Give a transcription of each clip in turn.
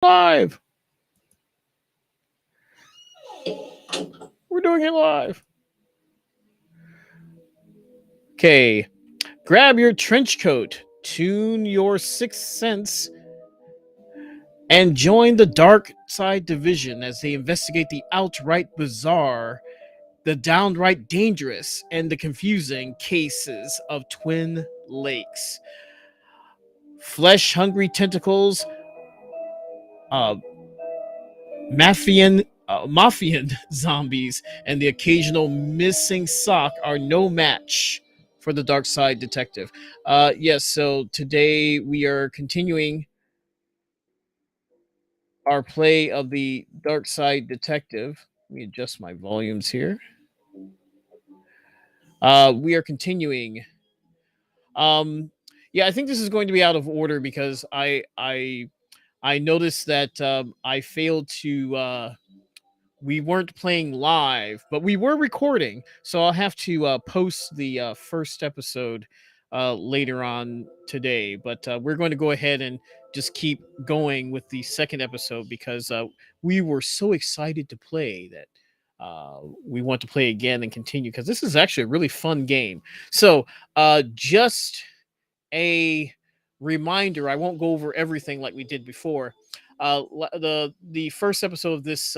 Live. We're doing it live. Okay. Grab your trench coat, tune your sixth sense, and join the Darkside Division as they investigate the outright bizarre, the downright dangerous, and the confusing cases of Twin Lakes. Flesh-hungry tentacles, uh, mafian zombies, and the occasional missing sock are no match for the Darkside Detective. Yes, so today we are continuing our play of the Darkside Detective. Let me adjust my volumes here. We are continuing. Um, yeah, I think this is going to be out of order because I noticed that I failed to we weren't playing live, but we were recording. So I'll have to post the first episode later on today. But we're going to go ahead and just keep going with the second episode because we were so excited to play that we want to play again and continue because this is actually a really fun game. So just a reminder, I won't go over everything like we did before. The first episode of this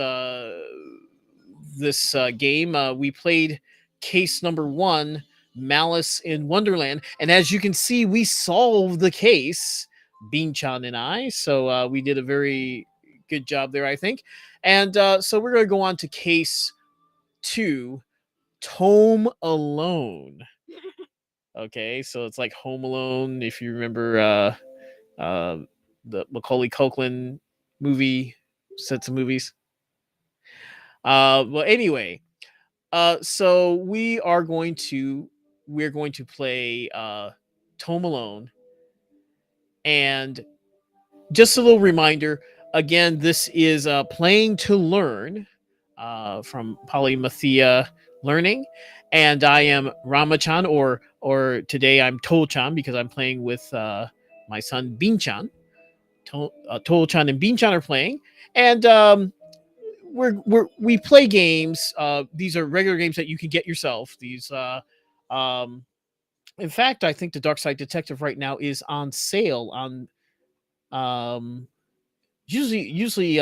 game, we played case number 1, Malice in Wonderland, and as you can see, we solved the case, Bean-chan and I. So we did a very good job there, I think. And so we're going to go on to case 2, Tome Alone. Okay, so it's like Home Alone, if you remember the Macaulay Culkin movie, sets of movies. Well, anyway, so we're going to play Tome Alone, and just a little reminder. Again, this is playing to learn from Polymatheia Learning, and I am Ramachan, or today I'm Tol-chan because I'm playing with my son Bean-chan. Tol-chan and Bean-chan are playing, and we play games. These are regular games that you can get yourself. Um, in fact, I think the Darkside Detective right now is on sale on um, usually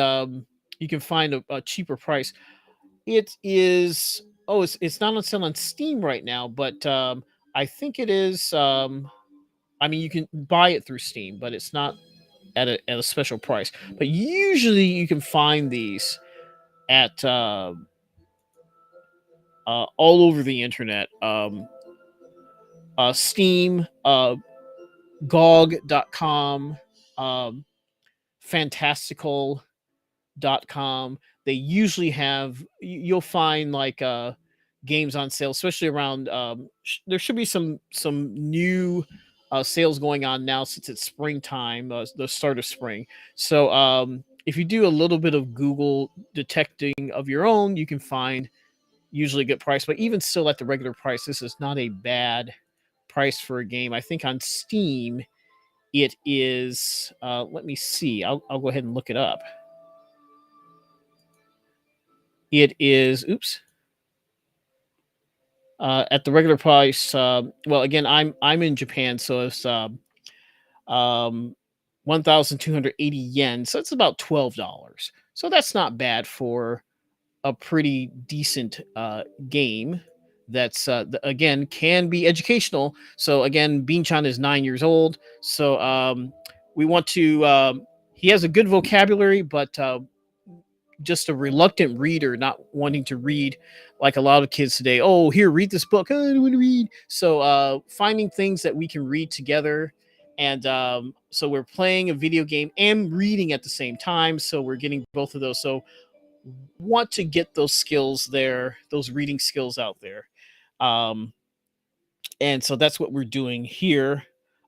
you can find a cheaper price. It is it's not on sale on Steam right now, but I think it is. I mean, you can buy it through Steam, but it's not at a special price. But usually, you can find these at all over the internet. Steam, GOG.com, fantastical.com. They usually have, you'll find like games on sale, especially around, there should be some new sales going on now since it's springtime, the start of spring. So if you do a little bit of Google detecting of your own, you can find usually a good price. But even still, at the regular price, this is not a bad price for a game. I think on Steam it is. Let me see. I'll go ahead and look it up. It is. Oops. At the regular price. Well, again, I'm in Japan, so it's um 1,280 yen. So it's about $12. So that's not bad for a pretty decent game that's again can be educational. So again, Bean-chan is 9 years old, so we want to he has a good vocabulary, but just a reluctant reader, not wanting to read like a lot of kids today. Oh, here, read this book. Oh, I don't want to read. So finding things that we can read together, and so we're playing a video game and reading at the same time, so we're getting both of those. So want to get those skills there, those reading skills out there. Um, and so that's what we're doing here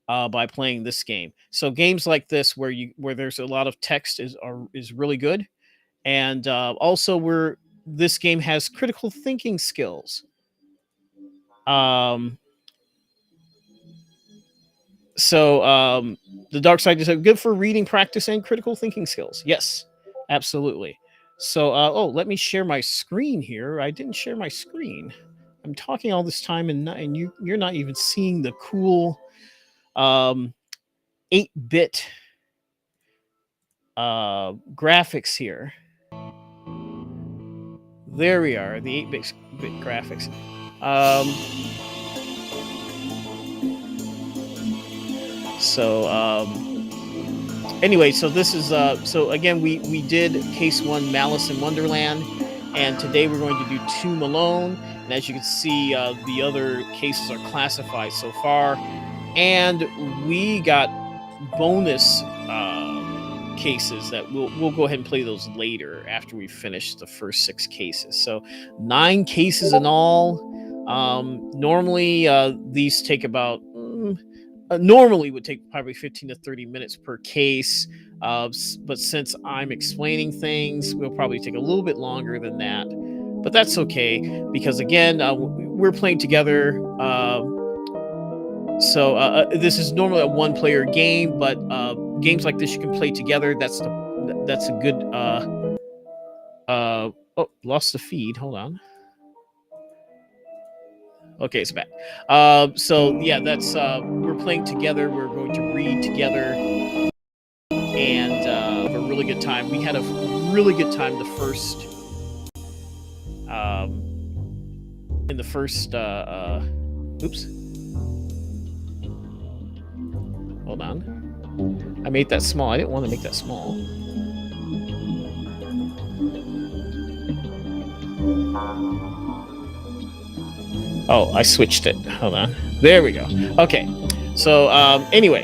by playing this game. So games like this, where there's a lot of text, is really good. And also, this game has critical thinking skills. Um, So the Darkside Detective, good for reading practice and critical thinking skills. Yes, absolutely. So oh, let me share my screen here. I didn't share my screen. I'm talking all this time and you're not even seeing the cool 8-bit graphics here. There we are, the 8-bit graphics. Anyway, so this is so again we did case 1, Malice in Wonderland, and today we're going to do Tomb Alone. And as you can see, the other cases are classified so far, and we got bonus cases that we'll go ahead and play those later after we finish the first 6 cases. So 9 cases in all. Normally these take about normally would take probably 15 to 30 minutes per case, but since I'm explaining things, we'll probably take a little bit longer than that, but that's okay, because again, we're playing together. This is normally a 1-player game, but games like this you can play together. That's a good oh, lost the feed, hold on. Okay, it's back. So yeah, that's we're playing together. We're going to read together, and have a really good time. We had a really good time the first, in the first. Oops. Hold on. I made that small. I didn't want to make that small. Oh, I switched it. Hold on. There we go. Okay. So anyway,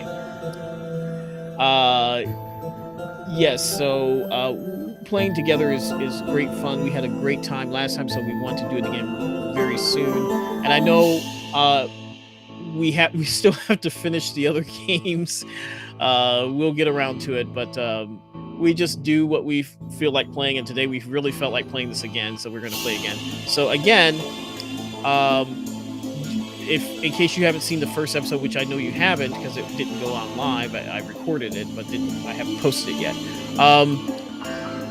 yes. So playing together is great fun. We had a great time last time, so we want to do it again very soon. And I know we still have to finish the other games. We'll get around to it, but we just do what we feel like playing. And today we really felt like playing this again, so we're going to play again. So again. If in case you haven't seen the first episode, which I know you haven't because it didn't go on live, I recorded it, but I haven't posted it yet.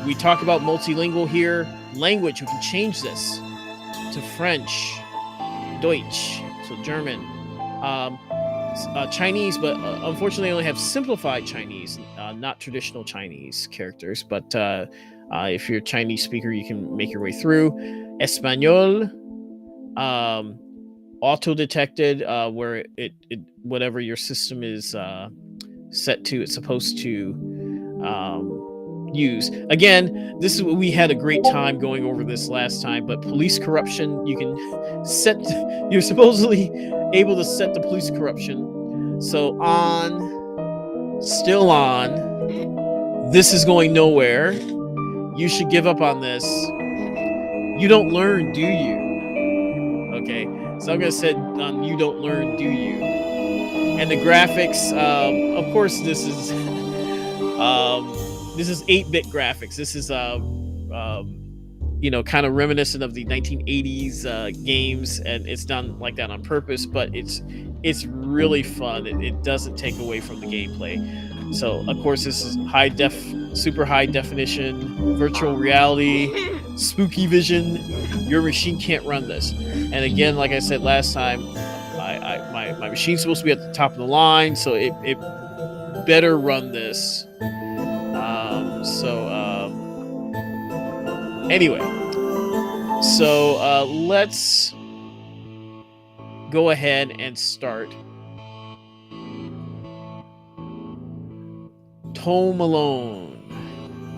We talk about multilingual here. Language, we can change this to French, Deutsch, so German, Chinese, but unfortunately I only have simplified Chinese, not traditional Chinese characters. But if you're a Chinese speaker, you can make your way through. Espanol. Auto detected, where it whatever your system is set to, it's supposed to use. Again, this is what we had a great time going over this last time. But police corruption, you can set. You're supposedly able to set the police corruption. So on, still on. This is going nowhere. You should give up on this. You don't learn, do you? Okay, so I'm gonna set on you don't learn, do you? And the graphics, of course, this is 8-bit graphics. This is kind of reminiscent of the 1980s games, and it's done like that on purpose. But it's really fun. It doesn't take away from the gameplay. So of course, this is super high definition, virtual reality, spooky vision. Your machine can't run this. And again, like I said last time, my machine's supposed to be at the top of the line, so it better run this. Anyway, so let's go ahead and start. Tome Alone.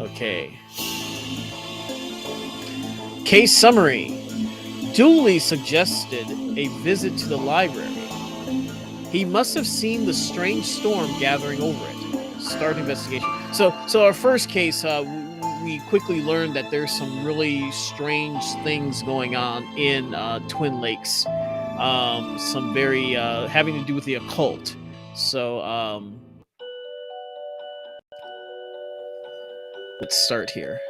Okay. Case summary. Dooley suggested a visit to the library. He must have seen the strange storm gathering over it. Start investigation. So our first case, we quickly learned that there's some really strange things going on in Twin Lakes. Some very having to do with the occult. So let's start here.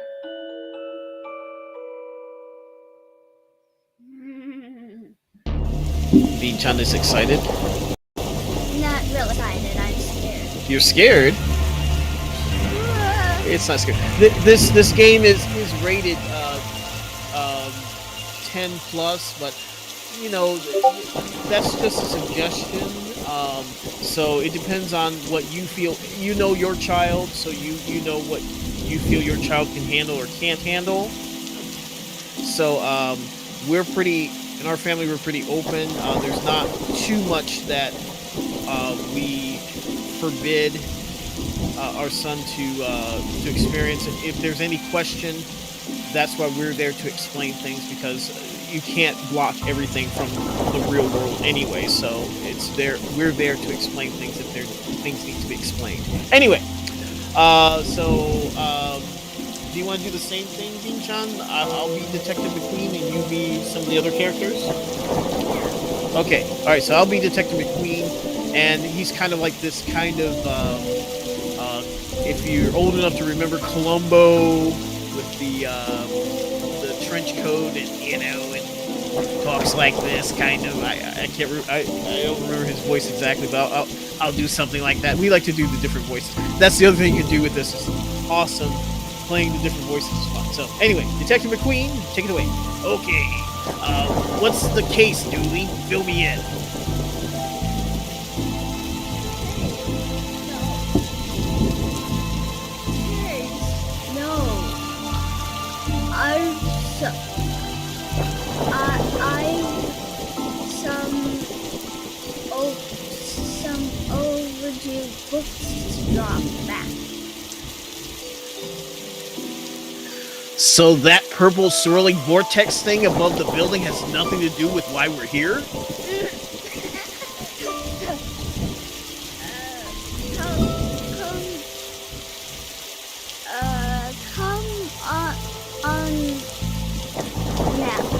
Being Chan is excited. Not real excited. You're scared. It's not scary. This game is rated 10 plus, but you know that's just a suggestion. So it depends on what you feel. You know your child, so you know what you feel your child can handle or can't handle. So we're pretty in our family. We're pretty open. There's not too much that we forbid our son to experience. And if there's any question, that's why we're there to explain things, because you can't block everything from the real world anyway. So we're there to explain things if things need to be explained. Anyway, do you want to do the same thing, Bean-chan? I'll be Detective McQueen and you be some of the other characters? Okay, alright, so I'll be Detective McQueen, and he's kind of like this kind of, if you're old enough to remember Columbo with the trench coat and, and talks like this, kind of. I don't remember his voice exactly, but I'll do something like that. We like to do the different voices. That's the other thing you can do with this. It's awesome. Playing the different voices is fun. So anyway, Detective McQueen, take it away. Okay. What's the case, Dooley? Fill me in. Some overdue books to drop back. So that purple swirling vortex thing above the building has nothing to do with why we're here?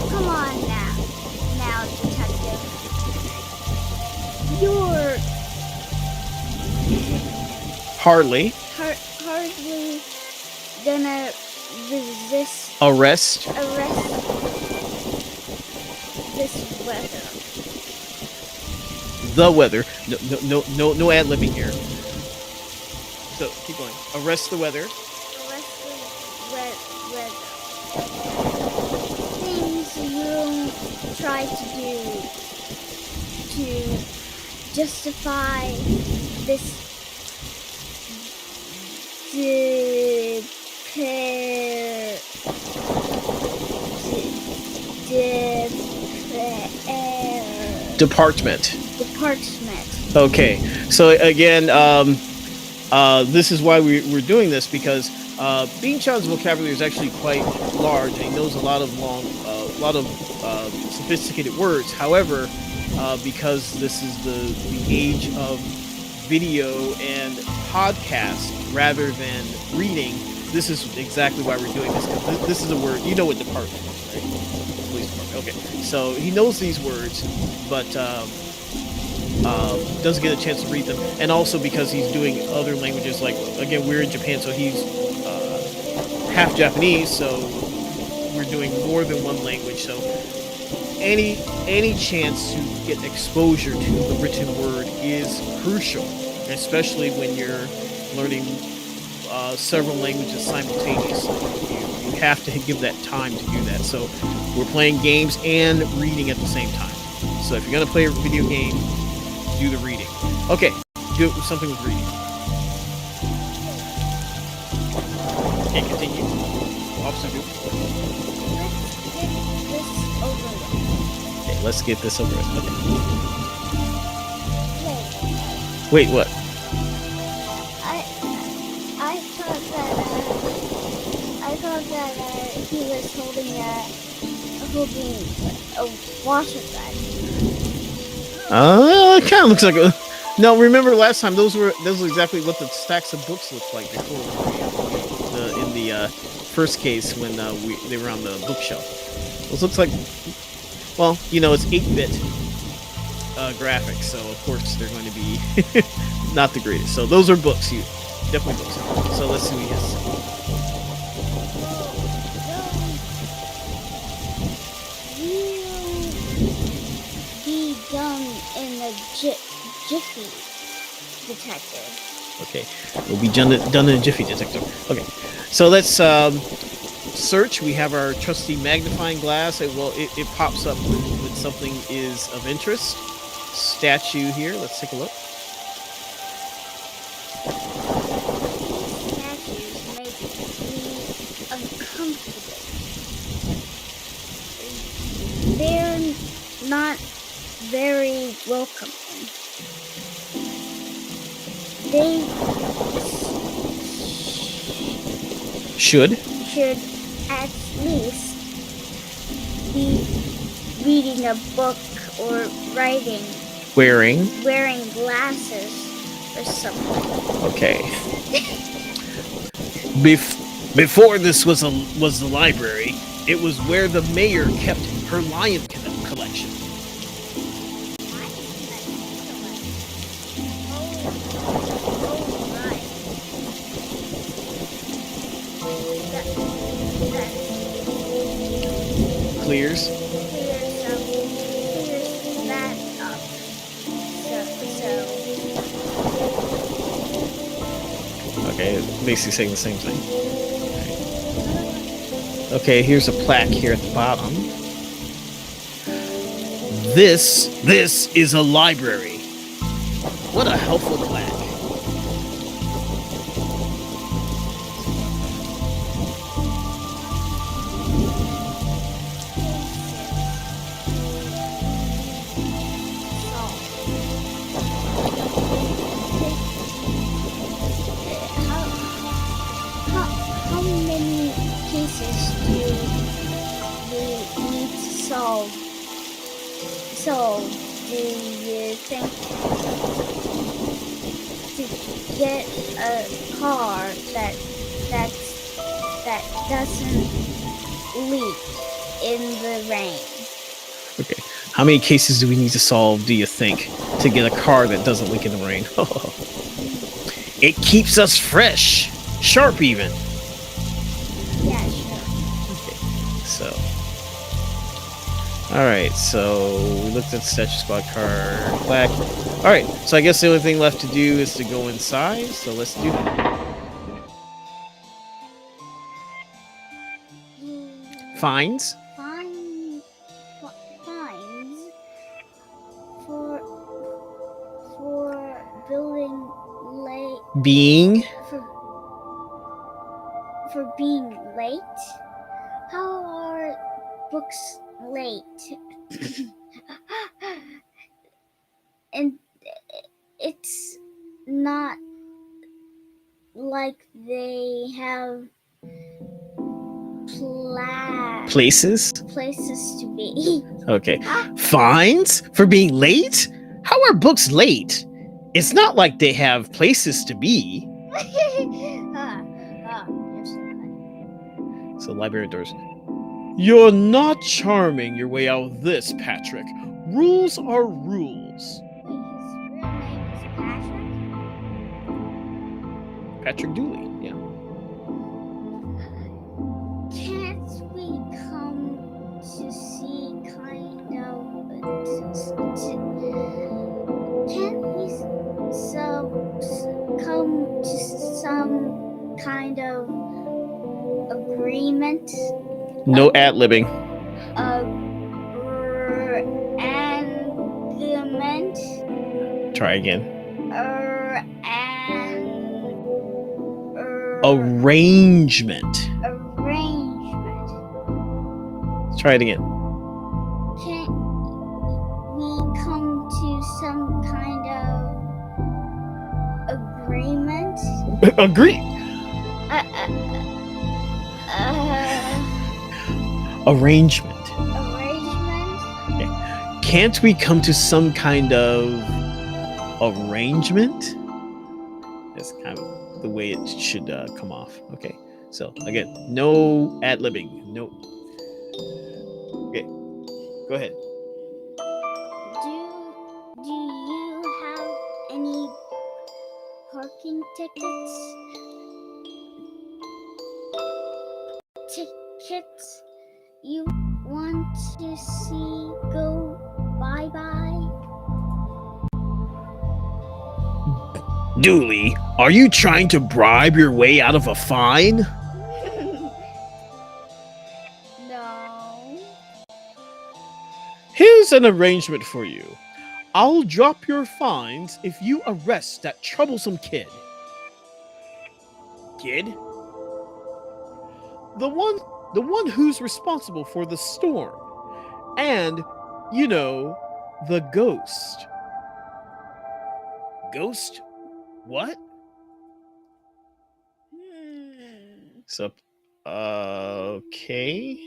Come on now, Detective. You're hardly gonna arrest this weather. The weather. No ad-libbing here. So keep going. Arrest the weather. Arrest the weather. Things you try to do to justify this Department. Okay. So again, this is why we're doing this, because Bean-chan's vocabulary is actually quite large, and he knows a lot of sophisticated words. However, because this is the age of video and podcast rather than reading, this is exactly why we're doing this. This is a word. You know what department is, right? Police department. Okay. So he knows these words, but doesn't get a chance to read them. And also because he's doing other languages, like, again, we're in Japan, so he's half Japanese, so we're doing more than one language. So any chance to get exposure to the written word is crucial, especially when you're learning several languages simultaneously. You have to give that time to do that. So we're playing games and reading at the same time. So if you're going to play a video game, do the reading. Okay, do something with reading. Okay, continue. Officer Duke. Let's get this over with. Okay. Wait, what? I thought that he was holding a washer gun. It kind of looks like a. No, remember last time those were exactly what the stacks of books looked like before. In the first case when they were on the bookshelf. Those looks like. Well, it's 8-bit graphics, so of course they're going to be not the greatest. So those are books, definitely books. So let's see what he has. Will be done in a jiffy, Detective. Okay, we'll be done in a jiffy, detective. Okay, so let's search. We have our trusty magnifying glass. It pops up when something is of interest. Statue here. Let's take a look. These statues make me uncomfortable. They're not very welcoming. They Should at least be reading a book or wearing glasses or something. Okay. Before this was the library, it was where the mayor kept her lion collection. Clears that up. Okay, basically saying the same thing. Okay, here's a plaque here at the bottom. This is a library. What a helpful plaque. How many cases do we need to solve? So, do you think to get a car that doesn't leak in the rain? Okay, how many cases do we need to solve, do you think, to get a car that doesn't leak in the rain? It keeps us fresh, sharp even. Yeah, sure. Okay, so. Alright, so we looked at the Statue Squad car plaque. Alright, so I guess the only thing left to do is to go inside, so let's do that. Fines? Fines for building late. For being late? How are books late? And it's not like they have Places to be. Okay. Fines for being late? How are books late? It's not like they have places to be. So library doors. You're not charming your way out of this, Patrick. Rules are rules. His real name is Patrick? Patrick Dooley, yeah. Can't we come to see kind of... Can't we come to some kind of agreement? No ad-libbing. Agreement? Try again. Arrangement. Try it again. Can't we come to some kind of agreement? Agree. Arrangement. Okay. Can't we come to some kind of arrangement? That's kind of the way it should come off. Okay. So again, no ad-libbing. No. Okay. Go ahead. Do you have any parking tickets? Tickets you want to see go bye-bye? Dooley, are you trying to bribe your way out of a fine? No. Here's an arrangement for you. I'll drop your fines if you arrest that troublesome kid. Kid? The one who's responsible for the storm. And, you know, the ghost. Ghost? What? So, okay.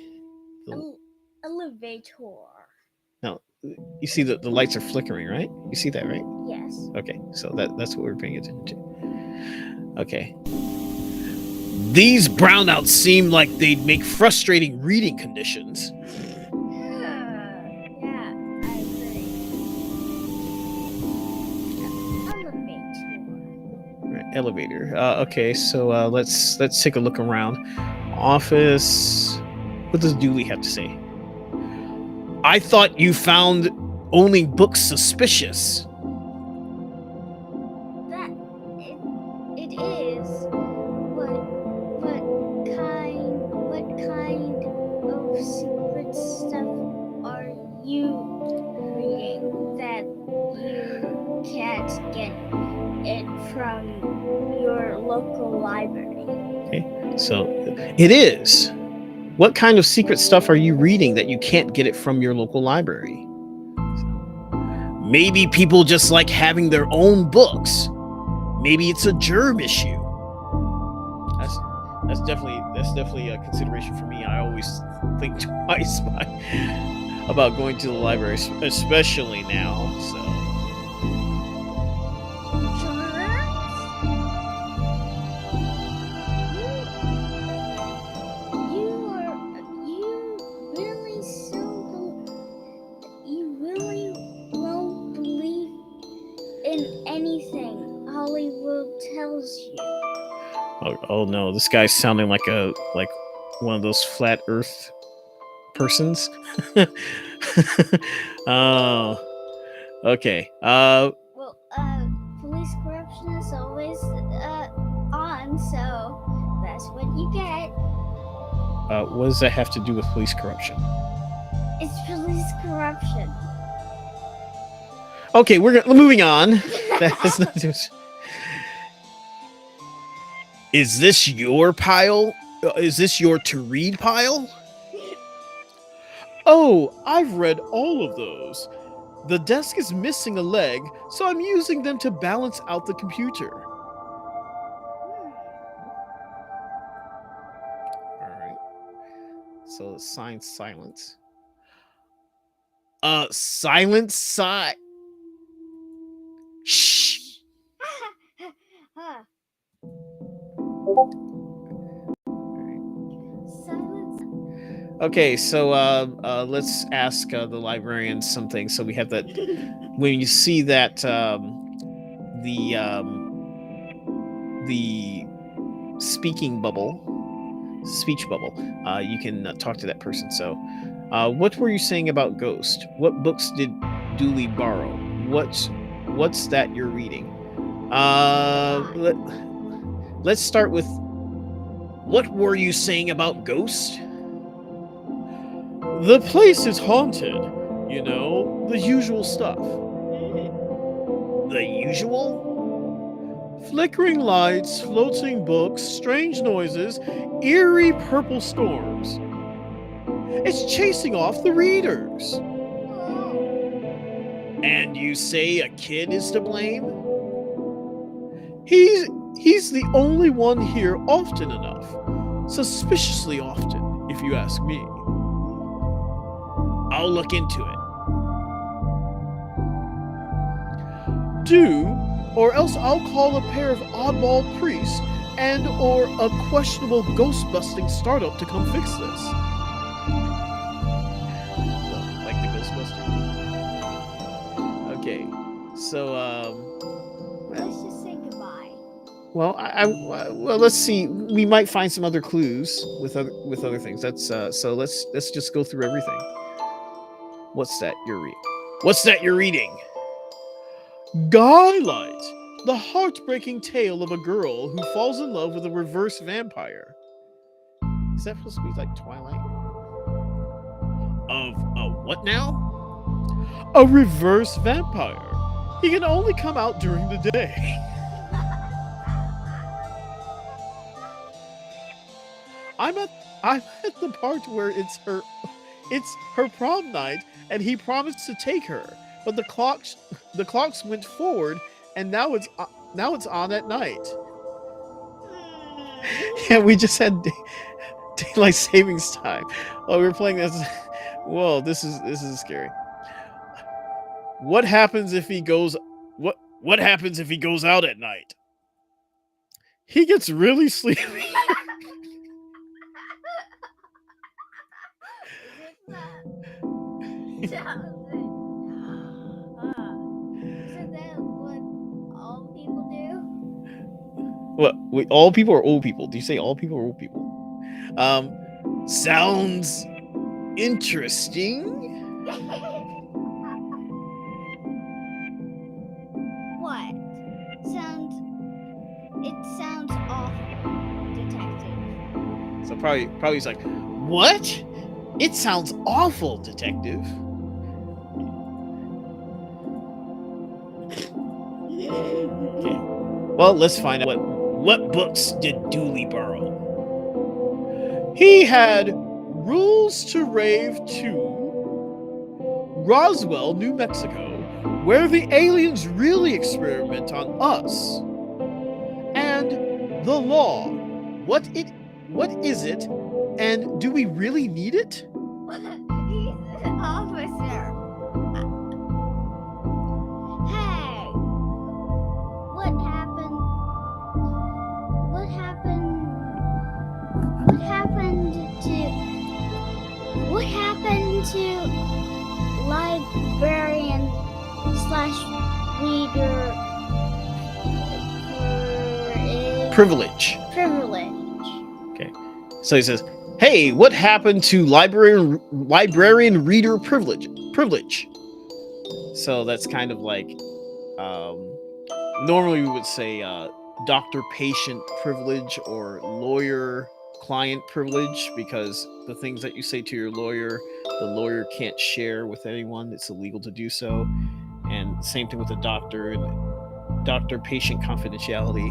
Elevator. Now, you see the lights are flickering, right? You see that, right? Yes. Okay, so that's what we're paying attention to. Okay. These brownouts seem like they'd make frustrating reading conditions. Yeah, I agree. Elevator. Right, elevator. Okay, so let's take a look around. Office. What does Dooley have to say? I thought you found owning books suspicious. That it is. What kind of secret stuff are you reading that you can't get it from your local library? Okay, so it is. What kind of secret stuff are you reading that you can't get it from your local library? Maybe people just like having their own books. Maybe it's a germ issue. That's definitely a consideration for me. I always think twice about going to the library, especially now. So. You really won't believe in anything Hollywood tells you. Oh no, this guy's sounding like one of those flat Earth persons. Oh, okay. Well, police corruption is always on, so that's what you get. What does that have to do with police corruption? It's police corruption. Okay, we're moving on. That has nothing to do. Is this your pile? Is this your to read pile? Oh, I've read all of those. The desk is missing a leg, so I'm using them to balance out the computer. Alright. So sign silence. Silence sign. Shh. Silence. Okay, so let's ask the librarian something. So we have that. When you see that the speaking bubble, speech bubble, you can talk to that person. So, what were you saying about Ghost? What books did Dooley borrow? What's that you're reading? Let's start with what were you saying about Ghost? The place is haunted. You know, the usual stuff. The usual? Flickering lights, floating books, strange noises, eerie purple storms. It's chasing off the readers. And you say a kid is to blame? He's the only one here often enough. Suspiciously often, if you ask me. I'll look into it. Do, or else I'll call a pair of oddball priests and or a questionable ghost-busting startup to come fix this. Like the Ghostbuster. Okay, so Let's just say goodbye. well, well, let's see. We might find some other clues with other things. That's so let's just go through everything. What's that you're reading? What's that you're reading? Skylight. The heartbreaking tale of a girl who falls in love with a reverse vampire. Is that supposed to be like Twilight? Of a what now? A reverse vampire. He can only come out during the day. I'm at the part where it's her prom night, and he promised to take her, but the clocks went forward, and now it's on at night. Yeah, we just had daylight savings time. Oh, we were playing this. Whoa, this is scary. What happens if he goes? What happens if he goes out at night? He gets really sleepy. Isn't that what all people do? What? Wait, all people or old people? Do you say all people or old people? Sounds interesting. What? It sounds awful, detective. So probably he's like, what? It sounds awful, detective. Okay. Well, let's find out what books did Dooley borrow. He had Rules to Rave 2, Roswell, New Mexico, where the aliens really experiment on us, and The Law. What is it, and do we really need it? He's an officer. Hey, what happened? What happened to librarian / reader Privilege. Okay. So he says, hey, what happened to librarian reader privilege? So that's kind of like, normally we would say doctor-patient privilege or lawyer-client privilege, because the things that you say to your lawyer, the lawyer can't share with anyone. It's illegal to do so. And same thing with the doctor and doctor-patient confidentiality.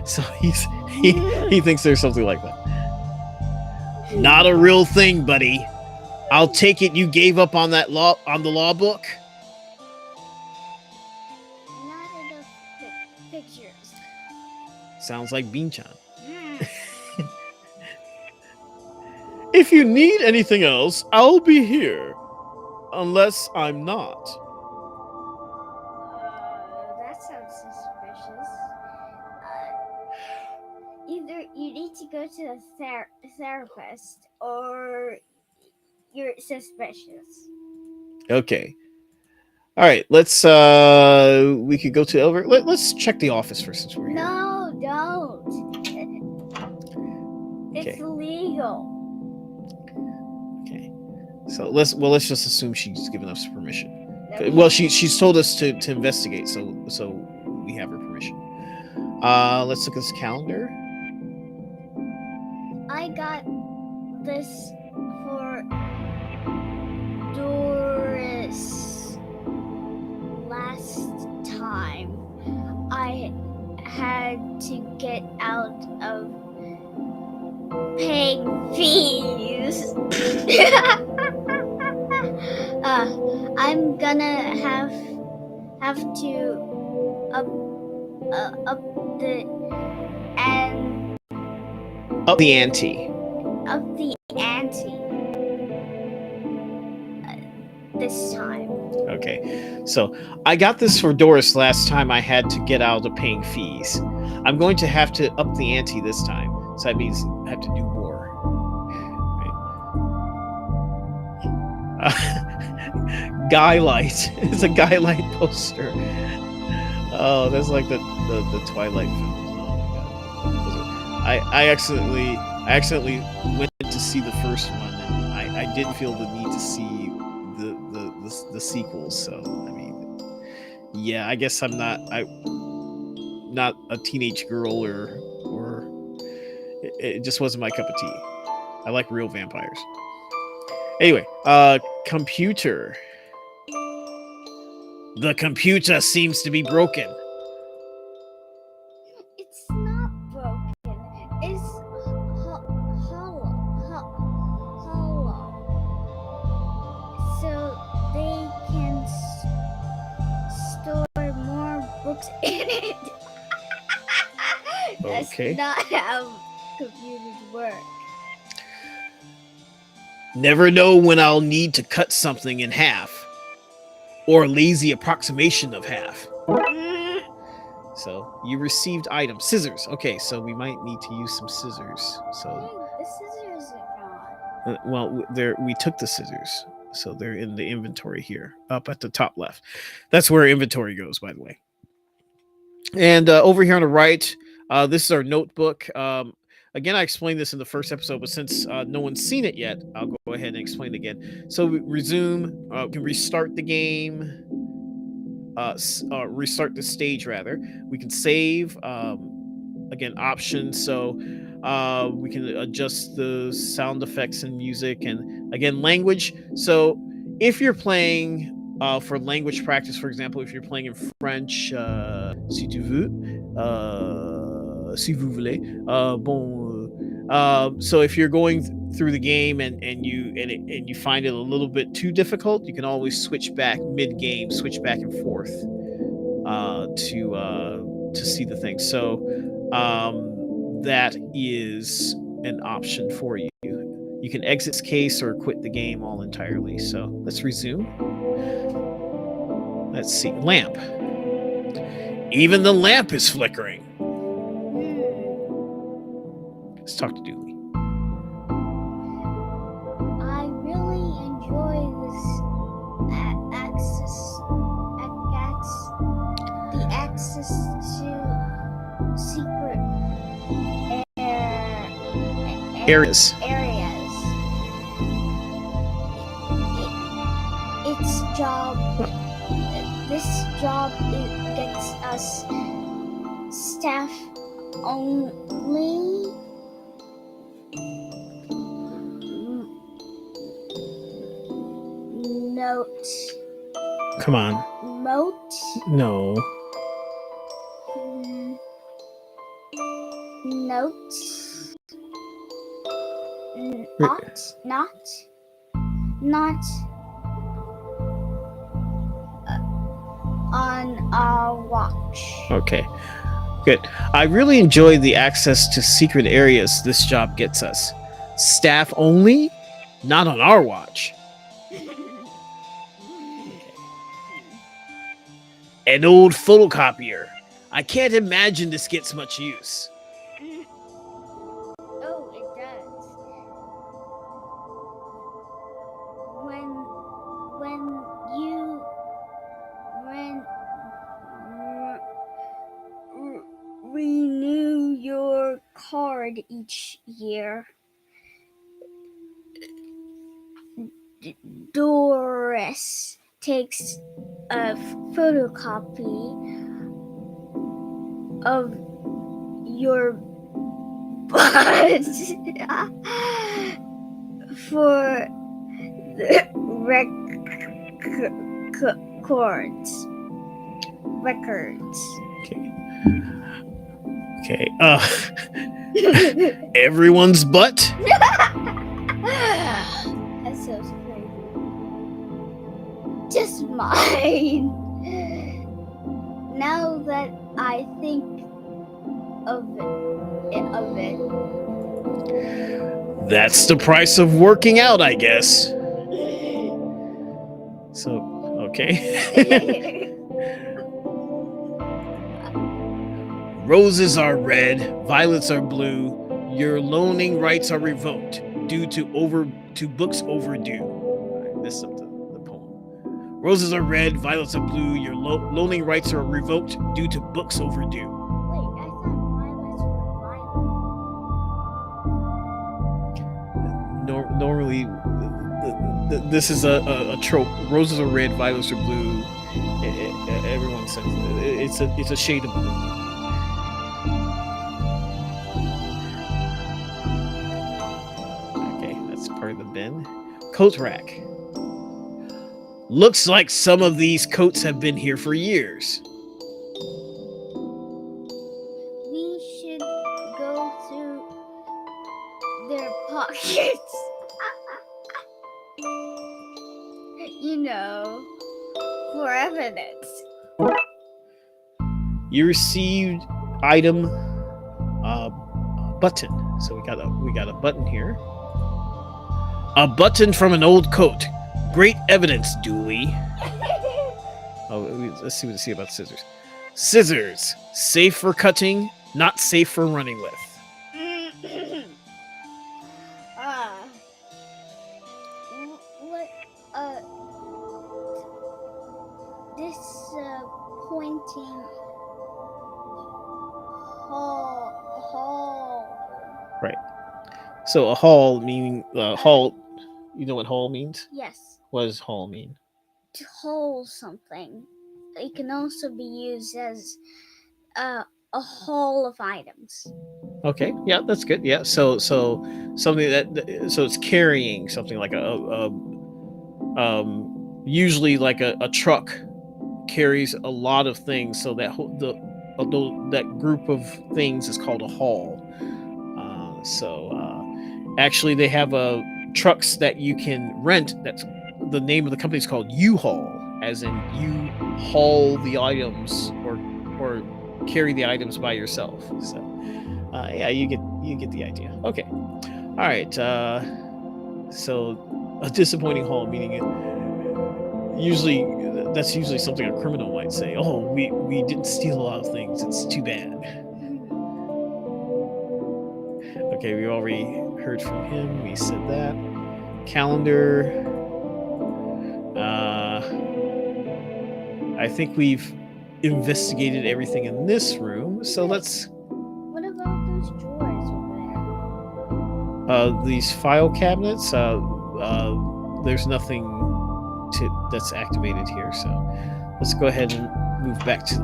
So he thinks there's something like that. Not a real thing, buddy. I'll take it you gave up on the law book. Not enough pictures. Sounds like Bean-chan. If you need anything else, I'll be here. Unless I'm not. That sounds suspicious. Either you need to go to the therapist, or you're suspicious. Okay. All right. Let's. We could go to the elevator. Let's check the office first since we're here. No, don't. It's Okay. illegal. Okay. So let's just assume she's given us permission. No, Well, she's told us to investigate, so we have her permission. Let's look at this calendar. I got this for Doris last time. I had to get out of paying fees. I'm gonna have to up the ante this time. Okay. So I got this for Doris last time. I had to get out of paying fees. I'm going to have to up the ante this time. So that means I have to do more. Right. Guy light. It's a guy light poster. Oh, that's like the Twilight films. Oh my god. I accidentally went to see the first one, and I didn't feel the need to see the sequels. So I mean, Yeah, I guess I'm not a teenage girl or it just wasn't my cup of tea. I like real vampires. Anyway, computer. The computer seems to be broken. It's not broken. It's hollow. So they can store more books in it. That's Okay. not how computers work. Never know when I'll need to cut something in half. Or a lazy approximation of half. So you received items. Scissors. Okay, so we might need to use some scissors. So The scissors are gone. well, we took the scissors. So they're in the inventory here, up at the top left. That's where inventory goes, by the way. And over here on the right, this is our notebook. Again, I explained this in the first episode, but since no one's seen it yet, I'll go ahead and explain it again. So we resume, we can restart the game, restart the stage rather. We can save, again, options. So we can adjust the sound effects and music, and again, language. So if you're playing for language practice, for example, if you're playing in French, si tu veux, si vous voulez, so if you're going through the game and you find it a little bit too difficult, you can always switch back mid-game, switch back and forth to see the thing. So that is an option for you. You can exit this case or quit the game all entirely. So let's resume. Let's see. Lamp. Even the lamp is flickering. Let's talk to Dooley. I really enjoy this the access to secret areas. This job gets us staff only. Note. Come on. Moat. No. Note. Not on our watch. Okay. Good. I really enjoy the access to secret areas this job gets us. Staff only? Not on our watch. An old photocopier. I can't imagine this gets much use. Oh, it does. When you renew your card each year, Doris takes a photocopy of your butt for the records. Okay. Everyone's butt? That's so crazy. Just mine. Now that I think of it. That's the price of working out, I guess. So, okay. Roses are red, violets are blue. Your loaning rights are revoked due to books overdue. I missed up the poem. Roses are red, violets are blue. Your loaning rights are revoked due to books overdue. Wait, I thought violets were violet. Normally, this is a trope. Roses are red, violets are blue. Everyone says it's a shade of blue. Okay, that's part of the bin. Coat rack. Looks like some of these coats have been here for years. We should go through their pockets. You know, for evidence. You received item button. So we got a button here. A button from an old coat. Great evidence, Dooley. Oh, let's see what they say about scissors. Scissors, safe for cutting, not safe for running with. This pointing hall. Right. So a hall meaning hall. You know what hall means? Yes. What does hall mean? To hold something. It can also be used as a haul of items. Okay, yeah, that's good. Yeah, so something so it's carrying something like usually like a truck carries a lot of things. So that that group of things is called a haul. Actually, they have trucks that you can rent. That's the name of the company is called U-Haul, as in you haul the items or carry the items by yourself. So yeah, you get the idea. Okay, all right. So a disappointing haul, meaning that's usually something a criminal might say. Oh, we didn't steal a lot of things. It's too bad. Okay, we already heard from him. We said that. Calendar. I think we've investigated everything in this room. So let's. What about those drawers over there? These file cabinets. There's nothing that's activated here. So let's go ahead and move back to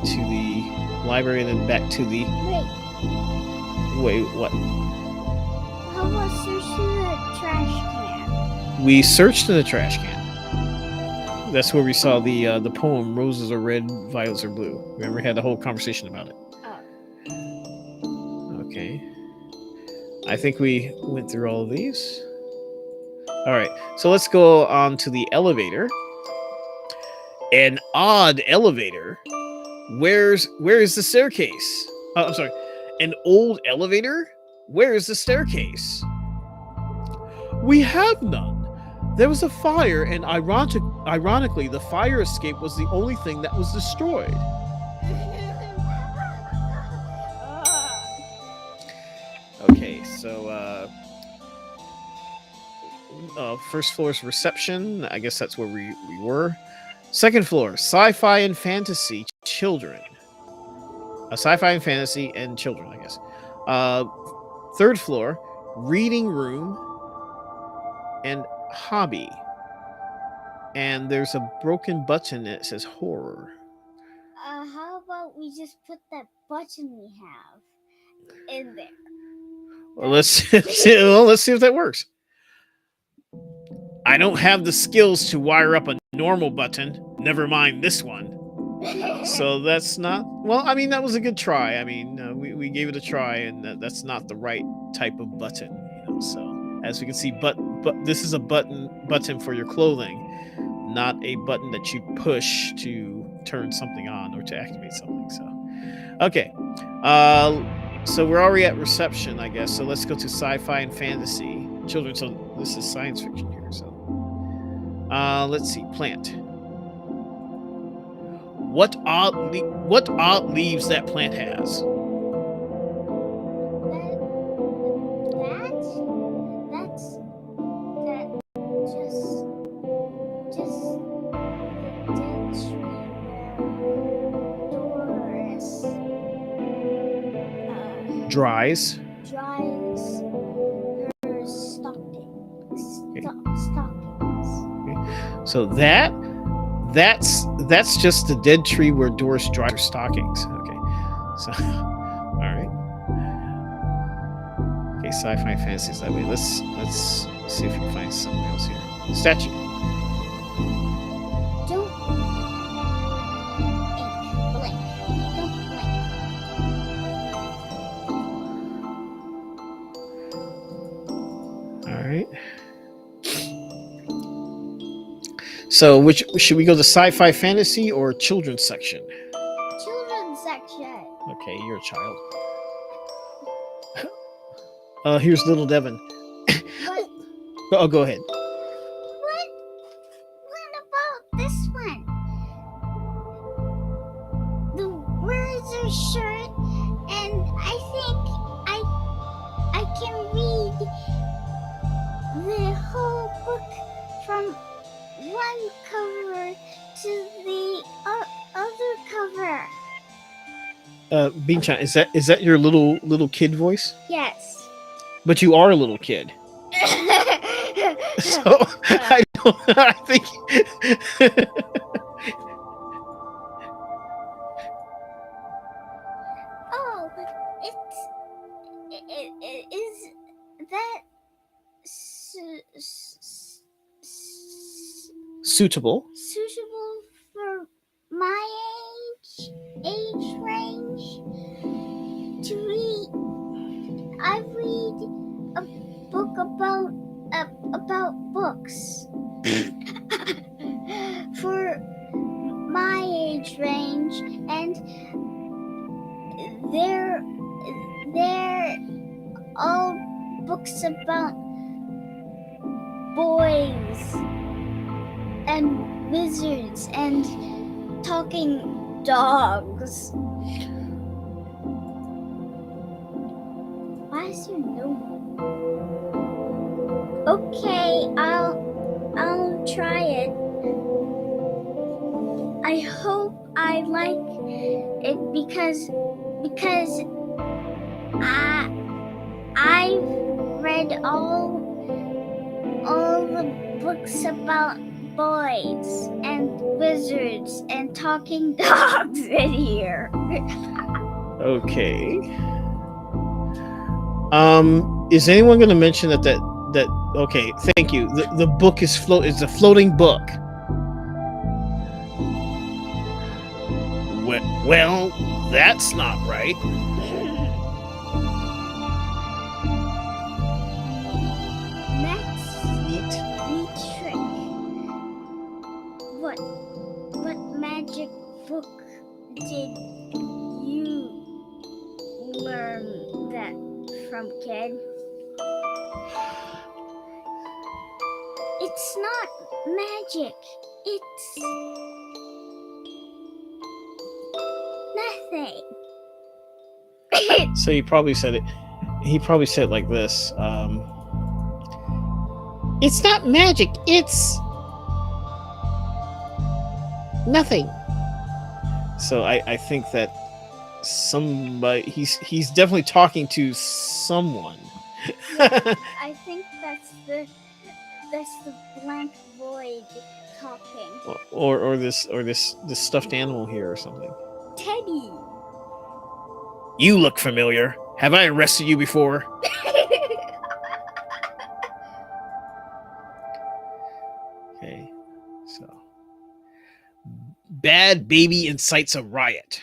the library and then back to the. Wait, what? How about searching the trash can? We searched in the trash can. That's where we saw the poem "Roses are red, violets are blue." Remember, we had the whole conversation about it. Oh. Okay. I think we went through all of these. All right, so let's go on to the elevator. An odd elevator. Where is the staircase? Oh, I'm sorry. An old elevator? Where is the staircase? We have none. There was a fire, and ironically, the fire escape was the only thing that was destroyed. Okay, so first floor is reception. I guess that's where we were. Second floor, sci-fi and fantasy children. Sci-fi and fantasy and children, I guess. Third floor, reading room and hobby. And there's a broken button that says horror. How about we just put that button we have in there? Well, let's see if that works. I don't have the skills to wire up a normal button. Never mind this one. So that's not. Well, I mean, that was a good try. I mean, we gave it a try, and that's not the right type of button. So as we can see, but this is a button for your clothing, not a button that you push to turn something on or to activate something. So, okay. So we're already at reception, I guess. So let's go to sci-fi and fantasy children. So this is science fiction here. So let's see, plant. What odd leaves that plant has? Dries her stockings. Okay. So that That's just the dead tree where Doris dries her stockings. Okay, so all right. Okay, sci-fi fantasies that way. Let's see if we can find something else here. Statue. Don't blink. Don't blink. All right. So, which should we go to sci-fi fantasy or children's section? Children's section. Okay, you're a child. Here's little Devin. But Oh, go ahead. what about this one? Where's her shirt? And I think I can read the whole book from one cover to the other cover. Beanchan, is that your little kid voice? Yes. But you are a little kid. So I think Oh, is that suitable. suitable for my age range to read? I read a book about books for my age range, and they're all books about boys and wizards and talking dogs. Why is there no one? Okay, I'll try it. I hope I like it because I've read all the books about boys and wizards and talking dogs in here. Okay. Is anyone going to mention that okay, thank you. The book is it's a floating book. Well, that's not right. Next Neat. trick. What magic book did you learn that from, kid? It's not magic. It's nothing. So he probably said it like this. It's not magic. It's nothing. So I think that somebody he's definitely talking to someone. I think that's the blank void talking. or this stuffed animal here or something. Teddy. You look familiar. Have I arrested you before? Okay, so bad baby incites a riot.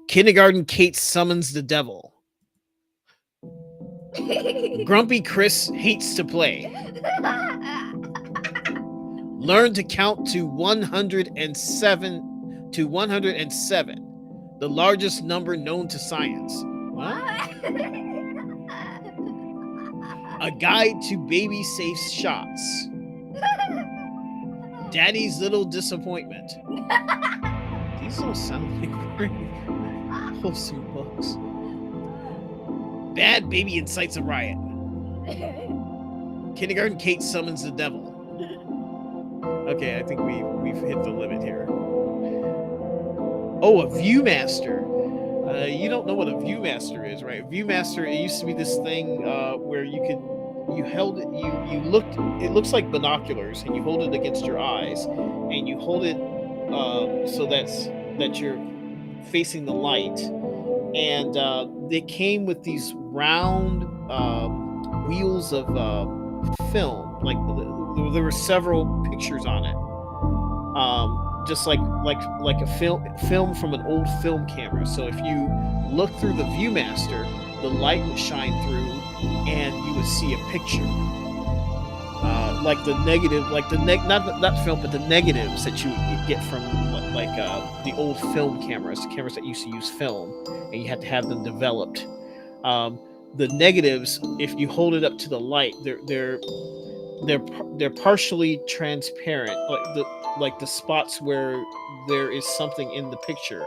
Kindergarten Kate summons the devil. Grumpy Chris hates to play. Learn to count to 107 the largest number known to science. What? A guide to baby safe shots. Daddy's little disappointment. These don't sound like very wholesome books. Bad baby incites a riot. Kindergarten Kate summons the devil. Okay, I think we've hit the limit here. Oh, a Viewmaster. You don't know what a Viewmaster is, right? Viewmaster, it used to be this thing where you could you held it, you looked, it looks like binoculars, and you hold it against your eyes, and you hold it so that you're facing the light, and they came with these round wheels of film. Like there were several pictures on it, just like a film from an old film camera. So if you look through the ViewMaster, the light would shine through, and you would see a picture. Like the negative, like not film, but the negatives that you get from the old film cameras, the cameras that used to use film, and you had to have them developed. The negatives, if you hold it up to the light, they're partially transparent, like the spots where there is something in the picture.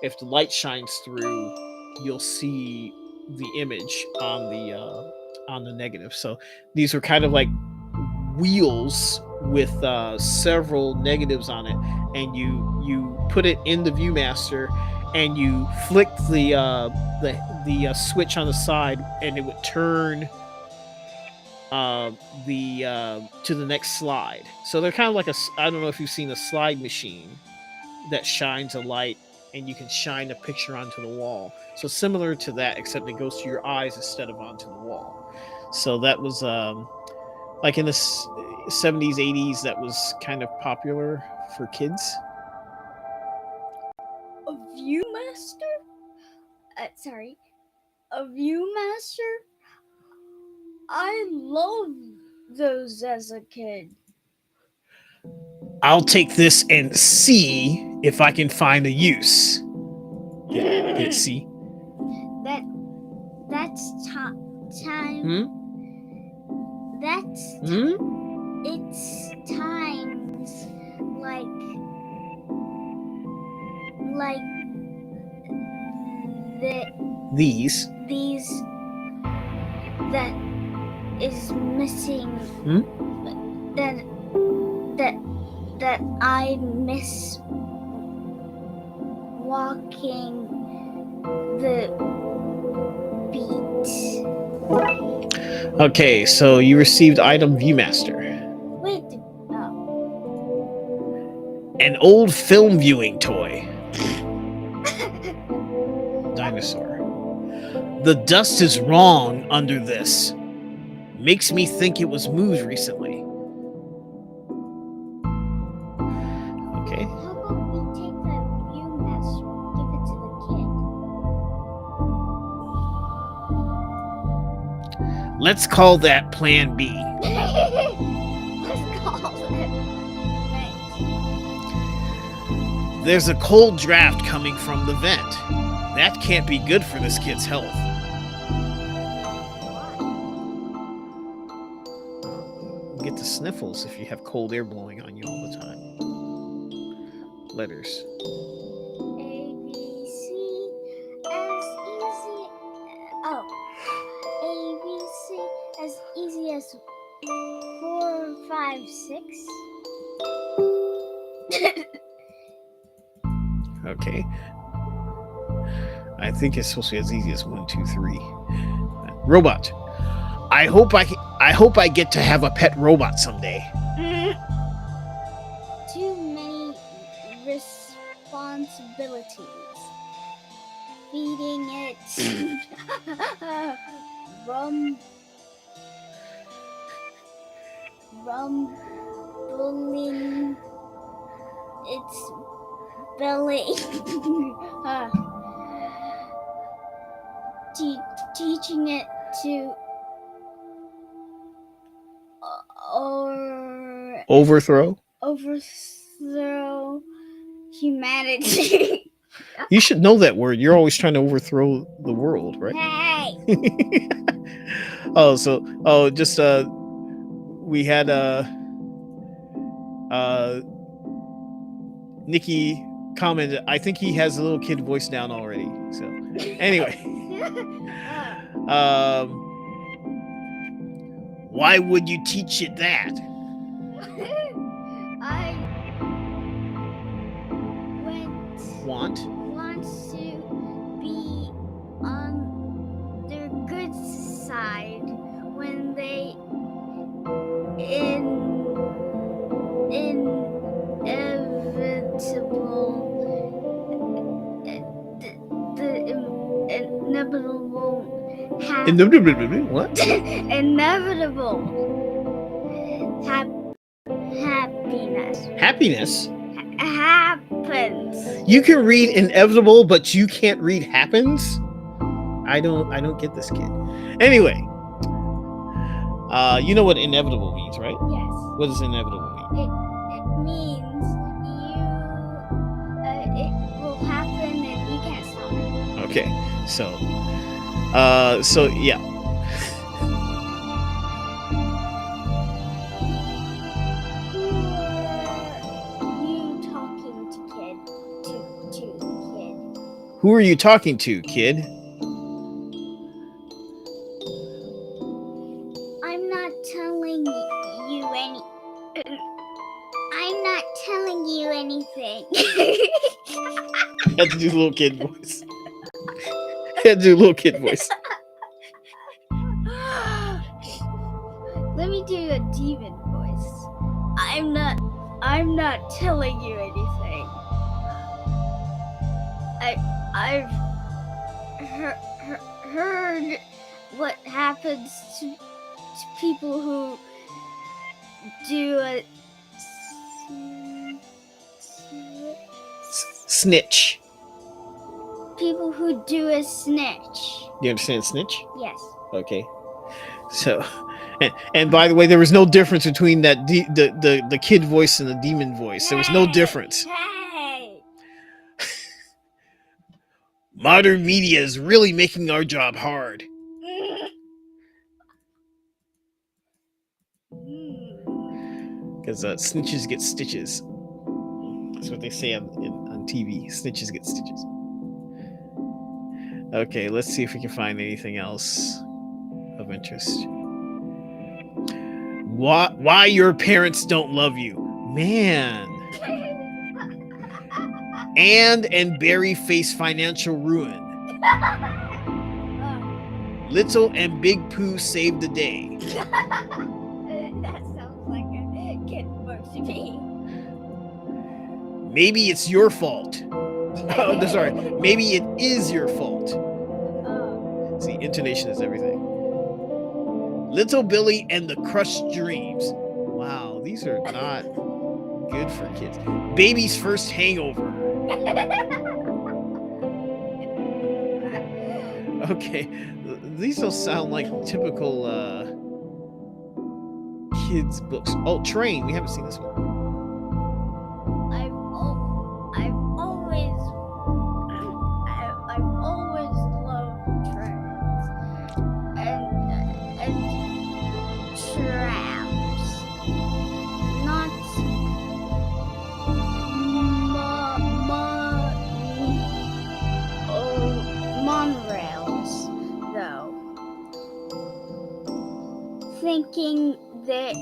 If the light shines through, you'll see the image on the negative. So these are kind of like wheels with several negatives on it, and you put it in the ViewMaster, and you flick the switch on the side, and it would turn to the next slide. So they're kind of like I don't know if you've seen a slide machine that shines a light, and you can shine a picture onto the wall. So similar to that, except it goes to your eyes instead of onto the wall. So that was like in the 70s, 80s, that was kind of popular for kids. A ViewMaster? Sorry. A ViewMaster? I love those as a kid. I'll take this and see if I can find a use. Get it, see? That's time. That's it's times like these that is missing. That I miss walking the beat. Okay, so you received item ViewMaster. Wait, An old film viewing toy. Dinosaur. The dust is wrong under this. Makes me think it was moved recently. Okay. How about we take the ViewMaster and give it to the kid? Let's call that Plan B. Let's call it. Right. There's a cold draft coming from the vent. That can't be good for this kid's health. You get the sniffles if you have cold air blowing on you all the time. Letters. A, B, C, as easy. Oh. A, B, C, as easy as 4, 5, 6. Okay. I think it's supposed to be as easy as 1, 2, 3. Robot. I hope I get to have a pet robot someday. Too many responsibilities. Feeding it. Rumbling its belly. Teaching it to Overthrow humanity. You should know that word. You're always trying to overthrow the world, right? Hey. Just we had Nikki commented, I think he has the little kid voice down already. So anyway. Why would you teach it that? I want to be on their good side when they What? Inevitable. Happiness Happiness. happens. You can read inevitable, but you can't read happens. I don't get this kid. Anyway, you know what inevitable means, right? Yes. What does inevitable mean? It means it will happen and you can't stop it. Okay, so yeah. Who are you talking to, kid? Who are you talking to, kid? I'm not telling you any. I'm not telling you anything. I had to do little kid voice. I had to do little kid voice. Let me do a demon voice. I'm not telling you anything. I've heard what happens to people who do a Snitch. people who do a snitch. You understand snitch? Yes. Okay. So, and by the way, there was no difference between that the kid voice and the demon voice. There was no difference. Hey. Modern media is really making our job hard. Because snitches get stitches. That's what they say on TV. Snitches get stitches. Okay, let's see if we can find anything else of interest. Why your parents don't love you, man? And Barry face financial ruin. Little and Big Pooh saved the day. That sounds like a kid book to me. Maybe it's your fault. Oh, sorry. Maybe it is your fault. See, intonation is everything. Little Billy and the Crushed Dreams. Wow, these are not good for kids. Baby's first hangover. Okay, these don't sound like typical kids books. Oh, Train. We haven't seen this one. I've always loved trains and trams, not monorails, though. Thinking that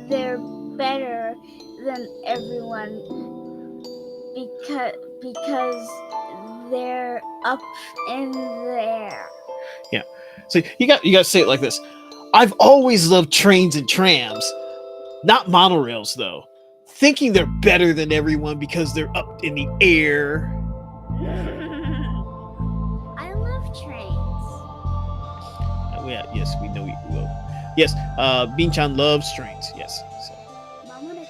they're better than everyone because they're up in there. Yeah. So you got to say it like this. I've always loved trains and trams, not monorails though. Thinking they're better than everyone because they're up in the air. I love trains. Yeah, yes, we know you will. Yes, Bean-chan loves trains. Yes. So. まもなく1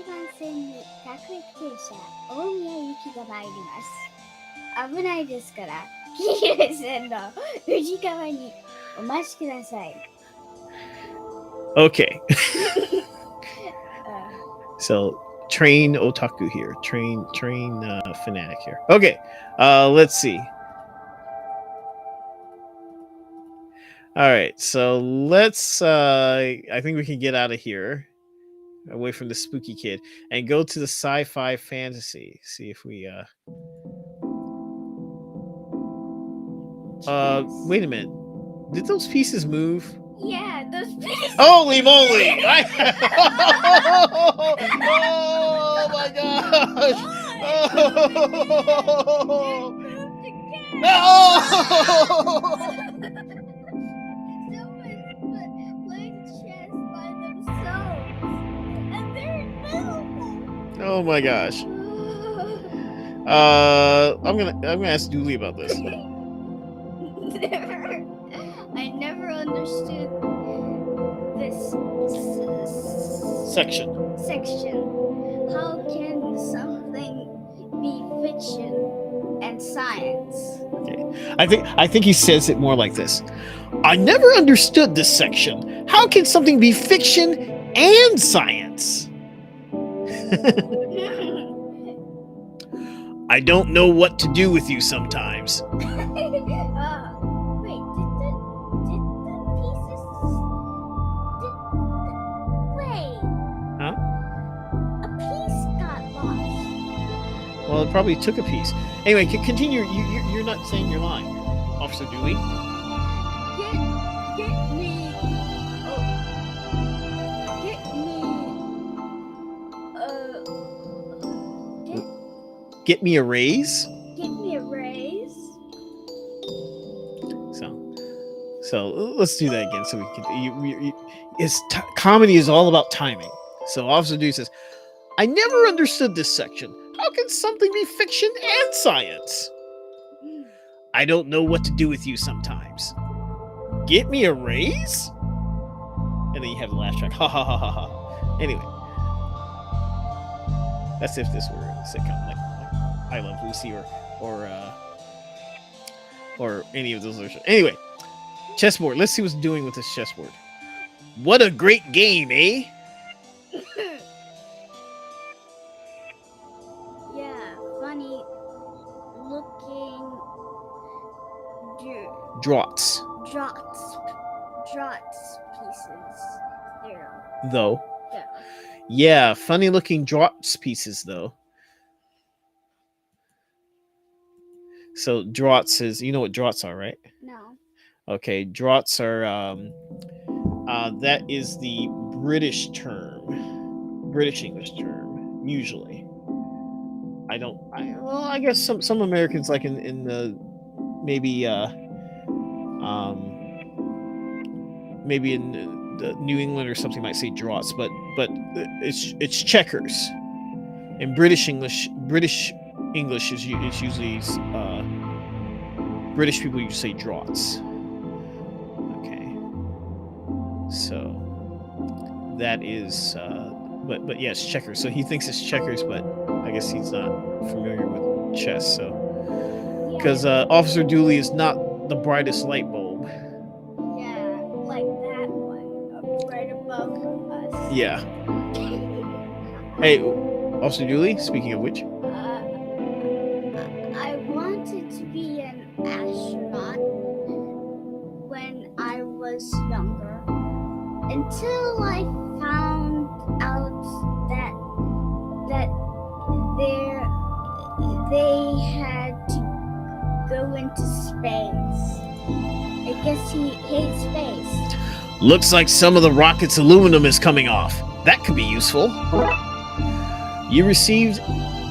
番線に各駅停車大宮行きが参ります。危ないですから、黄色い線の内側にお待ちください。Okay. So train otaku here. Train fanatic here. Okay. Let's see. All right. So let's I think we can get out of here, away from the spooky kid, and go to the sci-fi fantasy. See if we wait a minute. Did those pieces move? Yeah, those pieces. Holy moly! Oh my gosh! Oh my gosh! I'm gonna ask Dooley about this. understood this Section. how can something be fiction and science? Okay. I think he says it more like this. I never understood this section. How can something be fiction and science? I don't know what to do with you sometimes. Wait, did the pieces? Wait. Huh? A piece got lost. Well, it probably took a piece. Anyway, continue. You're not saying your line, Officer Dewey. Get me a raise. Get me a raise. So let's do that again. So we can. Comedy is all about timing. So Officer Dewey says, "I never understood this section. How can something be fiction and science? I don't know what to do with you sometimes. Get me a raise?" And then you have the last track. Ha ha ha ha ha. Anyway, that's if this were a sitcom like I Love Lucy or any of those other shows. Anyway, chessboard. Let's see what's doing with this chessboard. What a great game, eh? Yeah, funny looking Draughts pieces there. Though. Yeah, funny looking draughts pieces though. So draughts is, you know what draughts are, right? No. Okay, draughts are that is the British English term usually. I guess some Americans like in the maybe in the New England or something might say draughts, but it's checkers. In British English is usually British people usually say draughts. Okay, so that is but yes, checkers. So he thinks it's checkers, but I guess he's not familiar with chess. So because Officer Dooley is not the brightest light bulb. Yeah, like that one right above us. Yeah. Hey, Officer Dooley, speaking of which. I wanted to be an astronaut when I was younger until I found out that they had to go into space. I guess he hates space. Looks like some of the rocket's aluminum is coming off. That could be useful. You received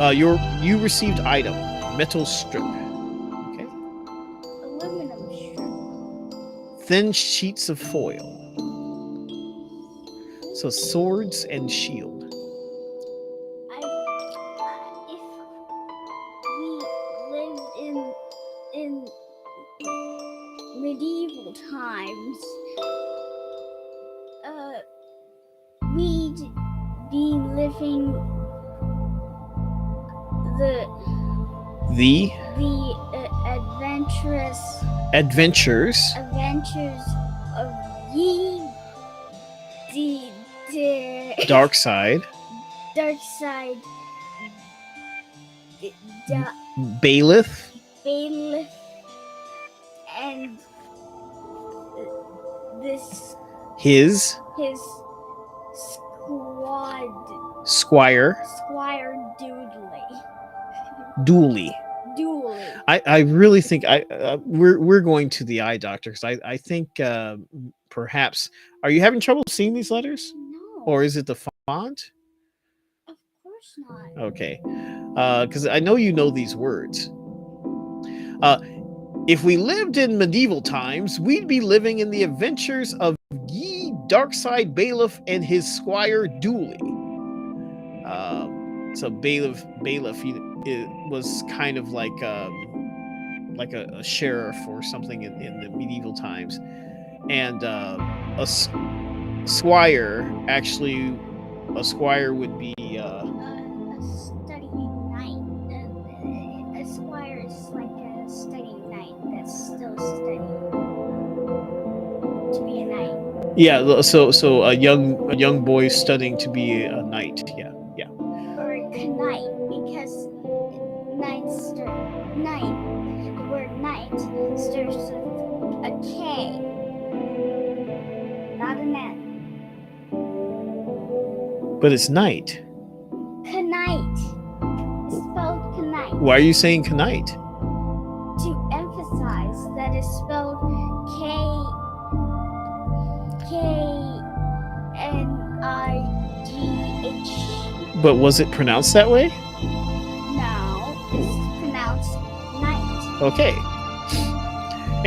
item, metal strip. Okay. Aluminum strip. Thin sheets of foil. So swords and shield. If we lived in medieval times, we'd be living the adventures of Darkside Bailiff and his Squire Dooley. I really think we're going to the eye doctor because I think perhaps, are you having trouble seeing these letters? No. Or is it the font? Of course not. Okay, because I know you know these words. If we lived in medieval times, we'd be living in the adventures of ye Darkside Bailiff and his Squire Dooley. So bailiff it was kind of like a sheriff or something in the medieval times, and squire. Actually, a squire would be A studying knight. A squire is like a studying knight that's still studying to be a knight. yeah. So a young boy studying to be a knight. Yeah. Or a knight, because knights knight. The word knight starts with a K, not an N. But it's knight. Knight. It's spelled knight. Why are you saying knight? To emphasize that it's spelled Knight. But was it pronounced that way? No, it's pronounced knight. Okay.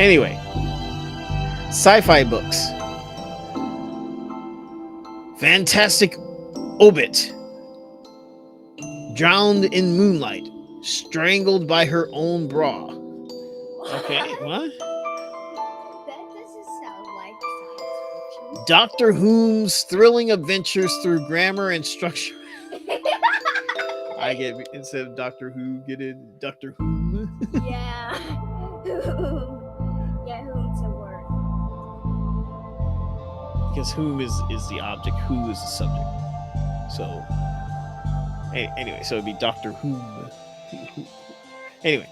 Anyway, sci-fi books. Fantastic Obit. Drowned in moonlight, strangled by her own bra. Okay, what? That doesn't sound like science fiction. Doctor Who's thrilling adventures through grammar and structure. I get, instead of Doctor Who, get it Doctor Who. Yeah. Yeah, whom's a word. Because whom is the object, who is the subject. So anyway, so it'd be Doctor Who. Anyway,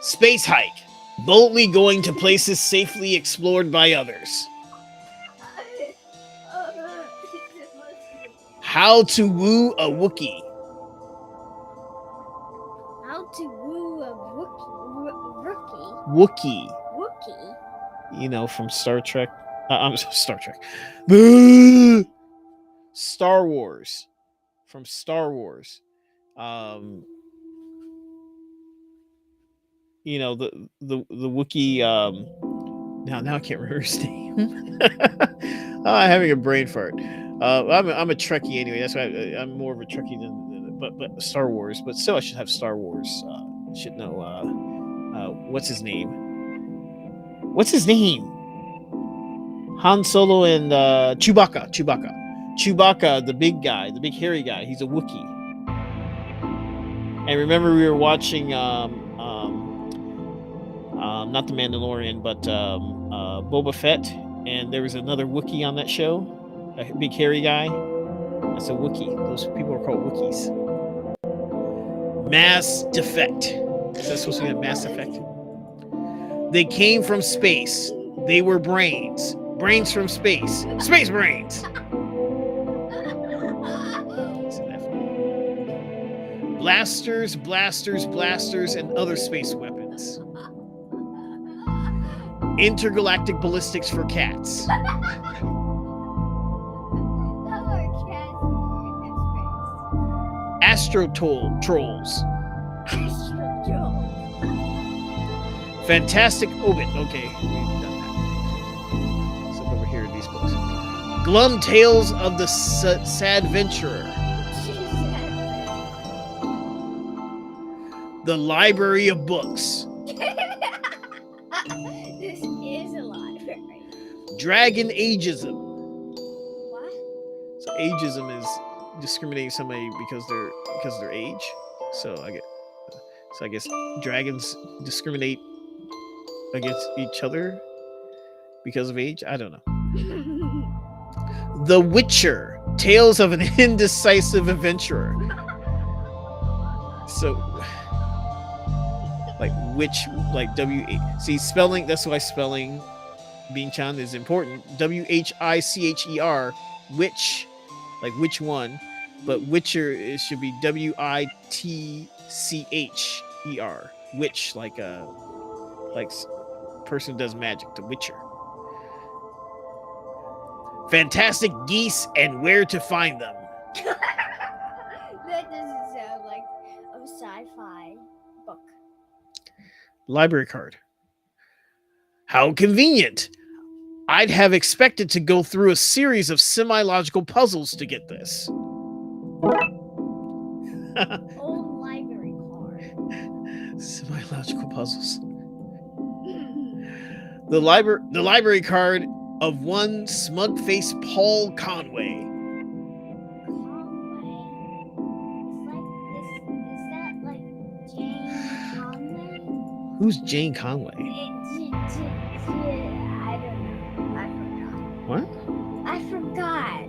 space hike, boldly going to places safely explored by others. How to woo a Wookiee. How to woo a rookie? Wookiee. Wookie? You know, from Star Trek. I'm Star Trek. Star Wars. From Star Wars. You know, the Wookiee. Now I can't remember his name. I'm having a brain fart. I'm a Trekkie anyway. That's why I'm more of a Trekkie than but Star Wars. But still, I should have Star Wars. Should know. What's his name? What's his name? Han Solo and Chewbacca. Chewbacca, the big guy, the big hairy guy. He's a Wookiee. And remember, we were watching not the Mandalorian, but Boba Fett, and there was another Wookiee on that show, a big hairy guy. That's a Wookiee. Those people are called Wookiees. Mass Defect. Is that supposed to be a Mass Effect? They came from space. They were brains. Brains from space. Space brains. Blasters, and other space weapons. Intergalactic ballistics for cats. Astro Trolls. Fantastic Obit. Okay, we've done that. So over here in these books. Glum Tales of the Sad Venturer. The Library of Books. This is a library. Dragon Ageism. What? So ageism is discriminating somebody because of their age. So I guess dragons discriminate against each other because of age. I don't know. The Witcher. Tales of an Indecisive Adventurer. So like W-A. See, spelling, that's why spelling Bean-chan is important. W-H-I-C-H-E-R, which, like which one, but Witcher, it should be W-I-T-C-H-E-R, which, like person who does magic, the Witcher. Fantastic Geese and Where to Find Them. That doesn't sound like a sci-fi book. Library card. How convenient. I'd have expected to go through a series of semi-logical puzzles to get this. Old library card. Semi-logical puzzles. The library card of one smug-faced Paul Conway. Who's Jane Conway? I don't know. I forgot. What? I forgot.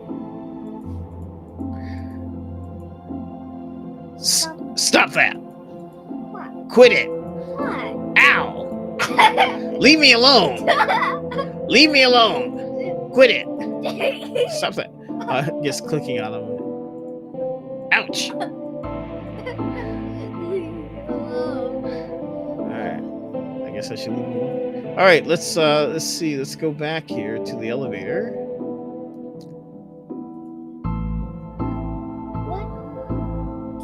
Stop that! What? Quit it! What? Ow! Leave me alone! Leave me alone! Quit it! Stop that! Just clicking on him. Ouch! Alright. I guess I should leave him alone. Alright, let's see. Let's go back here to the elevator. What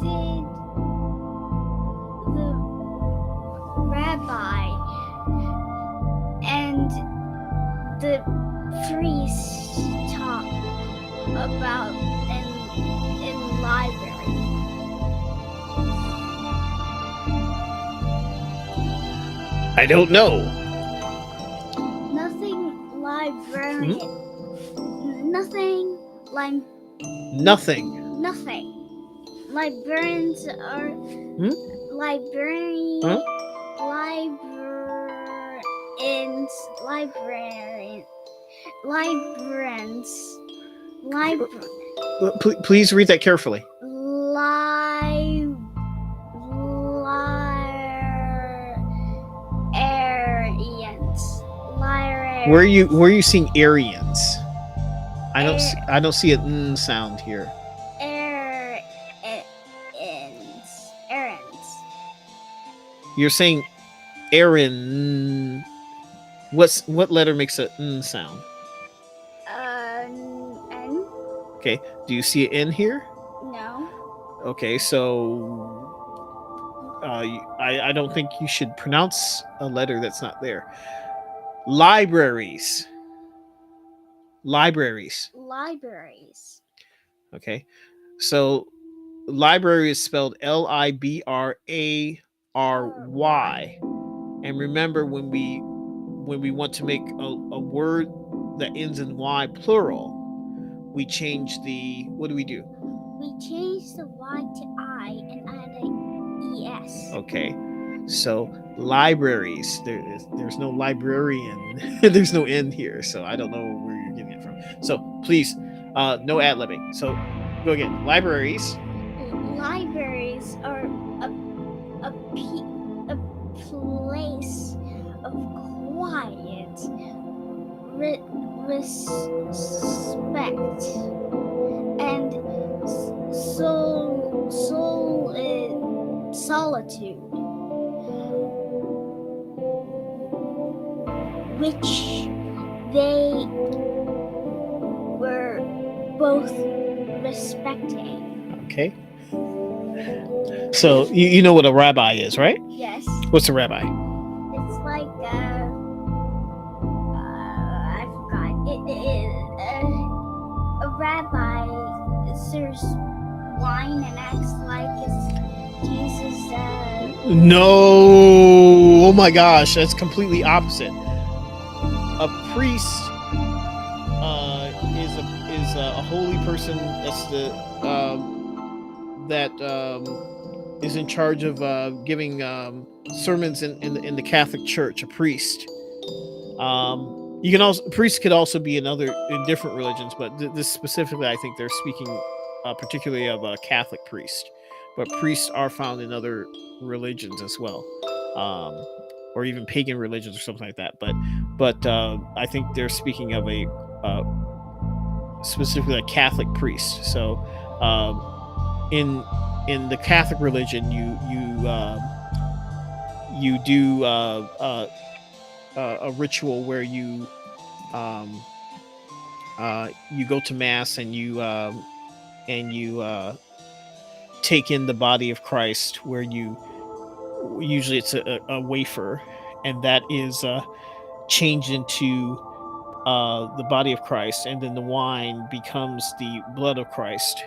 did the rabbi and the priest talk about in library? I don't know. Nothing librarian. Nothing like Nothing. nothing. Librarians are librarians. Please read that carefully. Where are you seeing Aryans? I don't see a n sound here. You're saying Aaron. What letter makes a n sound? N? Okay. Do you see an N here? No. Okay, so I don't think you should pronounce a letter that's not there. Libraries. Okay, so library is spelled Libray, and remember when we want to make a word that ends in Y plural, we change the, what do? We change the Y to I and add an ES. Okay, so libraries. There's no librarian. There's no N here, so I don't know where you're getting it from. So please, no ad-libbing. So go again. Libraries. Libraries are a place of quiet, respect, and solitude, which they were both respecting. Okay. So you know what a rabbi is, right? Yes. What's a rabbi? It's like I forgot. A rabbi serves wine and acts like Jesus. No. Oh my gosh, that's completely opposite. A priest is a holy person. That's is in charge of giving sermons in the Catholic Church. A priest. You can also, priests could also be in different religions, but this specifically, I think they're speaking particularly of a Catholic priest. But priests are found in other religions as well, or even pagan religions or something like that. But I think they're speaking of a specifically a Catholic priest. So in the Catholic religion, you do a ritual where you go to mass and you take in the body of Christ, where usually it's a wafer, and that is changed into the body of Christ, and then the wine becomes the blood of Christ.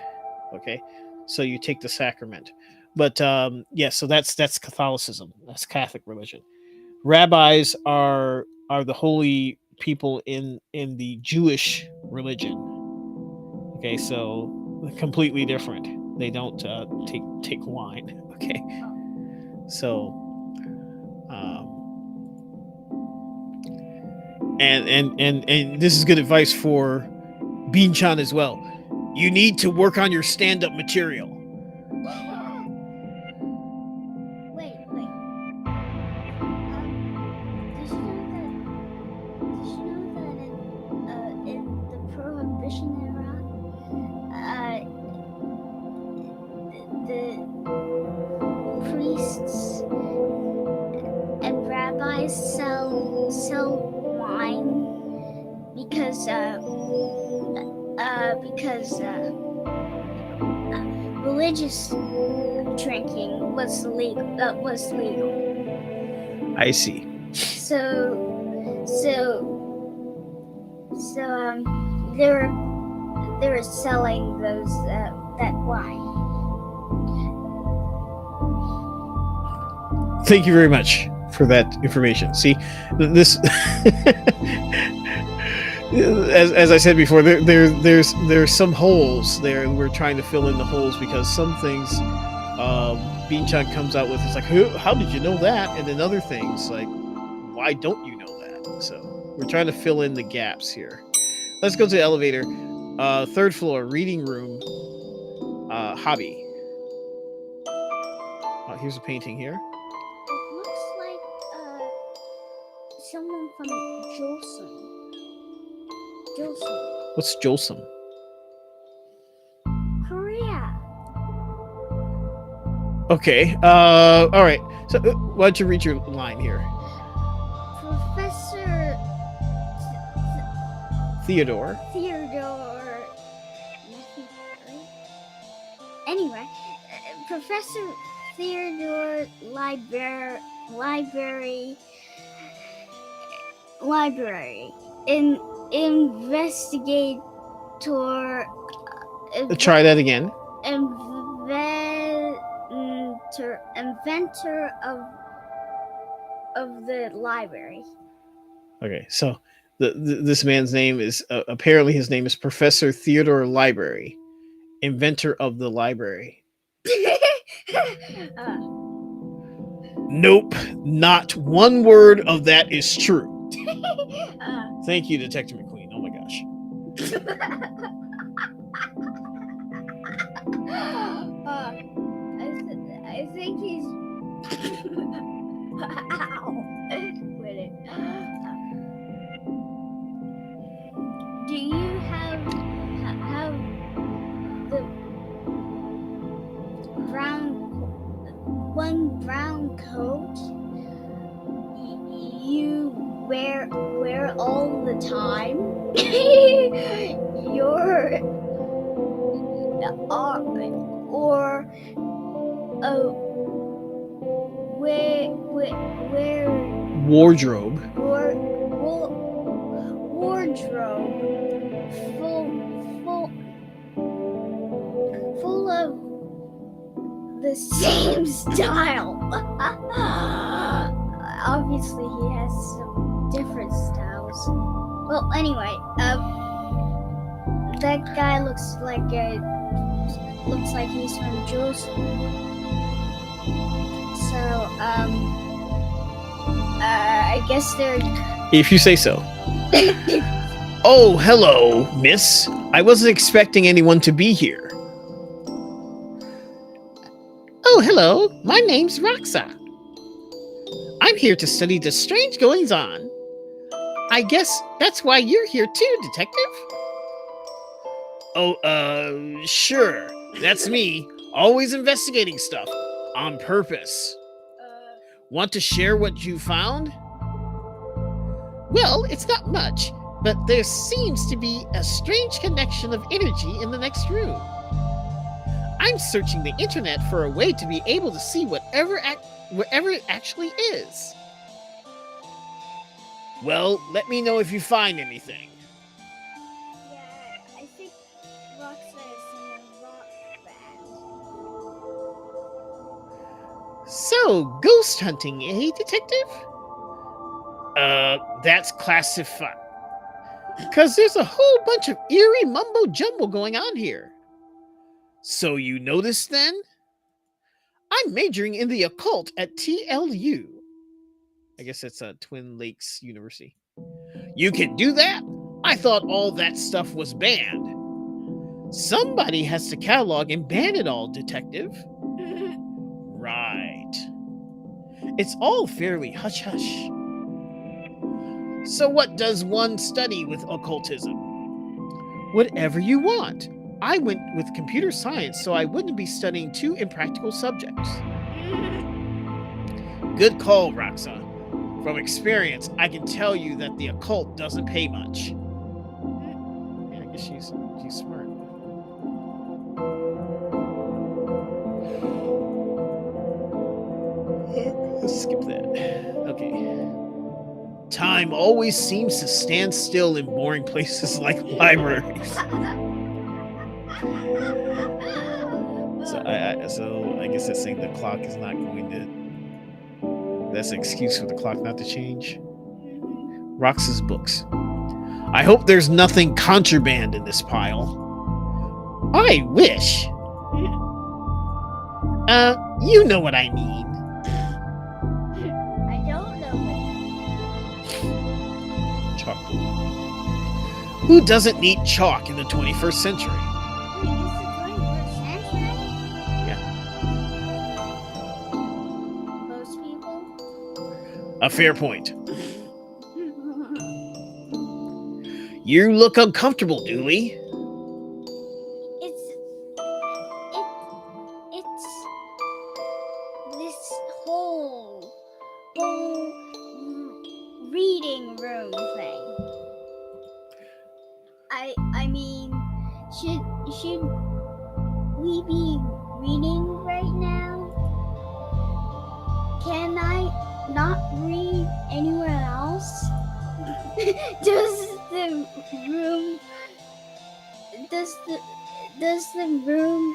Okay, so you take the sacrament. But so that's Catholicism. That's Catholic religion. Rabbis are are the holy people in the Jewish religion. Okay, so completely different. They don't take wine. Okay, so and this is good advice for Bean-chan as well. You need to work on your stand-up material. Wait. Did you know that in the Prohibition era, the priests and rabbis sell wine because religious drinking was legal. I see. So they were selling those that wine. Thank you very much for that information. See, this as I said before, there's some holes there. We're trying to fill in the holes because some things Bean-chan comes out with. It's like, how did you know that? And then other things like, why don't you know that? So we're trying to fill in the gaps here. Let's go to the elevator. 3rd floor, reading room, hobby. Here's a painting here. It looks like someone from Jolson. What's Jolson? Korea. Okay. All right. So why don't you read your line here? Professor Theodore. Anyway, Professor Theodore library investigator. Try that again. Inventor of the library. Okay, so this man's name is apparently his name is Professor Theodore Library, inventor of the library. Nope, not one word of that is true. Thank you, Detective McQueen. Oh my gosh. I think he's. Ow. Wait. Do you have the brown coat you wear all the time? Where wardrobe full of the same style. Obviously he has some different styles. Well, anyway, that guy looks like he's from Jules. So I guess they're. If you say so. Oh, hello, miss. I wasn't expecting anyone to be here. Oh, hello. My name's Roxa. I'm here to study the strange goings-on. I guess that's why you're here too, Detective. Oh, sure. That's me. Always investigating stuff. On purpose. Want to share what you found? Well, it's not much, but there seems to be a strange connection of energy in the next room. I'm searching the internet for a way to be able to see wherever it actually is. Well, let me know if you find anything. Yeah, I think Roxa is in a rock band. So, ghost hunting, eh, Detective? That's classified. Because there's a whole bunch of eerie mumbo jumbo going on here. So you noticed then? I'm majoring in the occult at TLU. I guess it's Twin Lakes University. You can do that? I thought all that stuff was banned. Somebody has to catalog and ban it all, Detective. Right. It's all fairly hush-hush. So what does one study with occultism? Whatever you want. I went with computer science so I wouldn't be studying two impractical subjects. Good call, Roxa. From experience, I can tell you that the occult doesn't pay much. Yeah, I guess she's smart. Let's skip that. Okay. Time always seems to stand still in boring places like libraries. So I guess that's saying the clock is not going to. That's an excuse for the clock not to change. Rox's books. I hope there's nothing contraband in this pile. I wish. You know what I mean. I don't know what. Chalk. Who doesn't need chalk in the 21st century? Wait, this is the 21st century? Yeah. Most people? A fair point. You look uncomfortable, Dooley. It's this whole reading room thing. I mean, should we be reading right now? Can I not read anywhere else? Does the room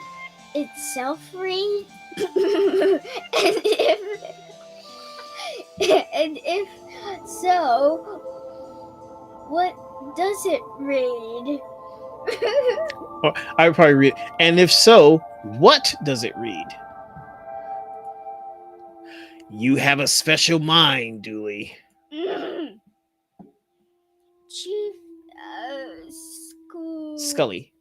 itself read? and if so, what does it read? Or I would probably read. And if so, what does it read? You have a special mind, Dooley. Chief Scully.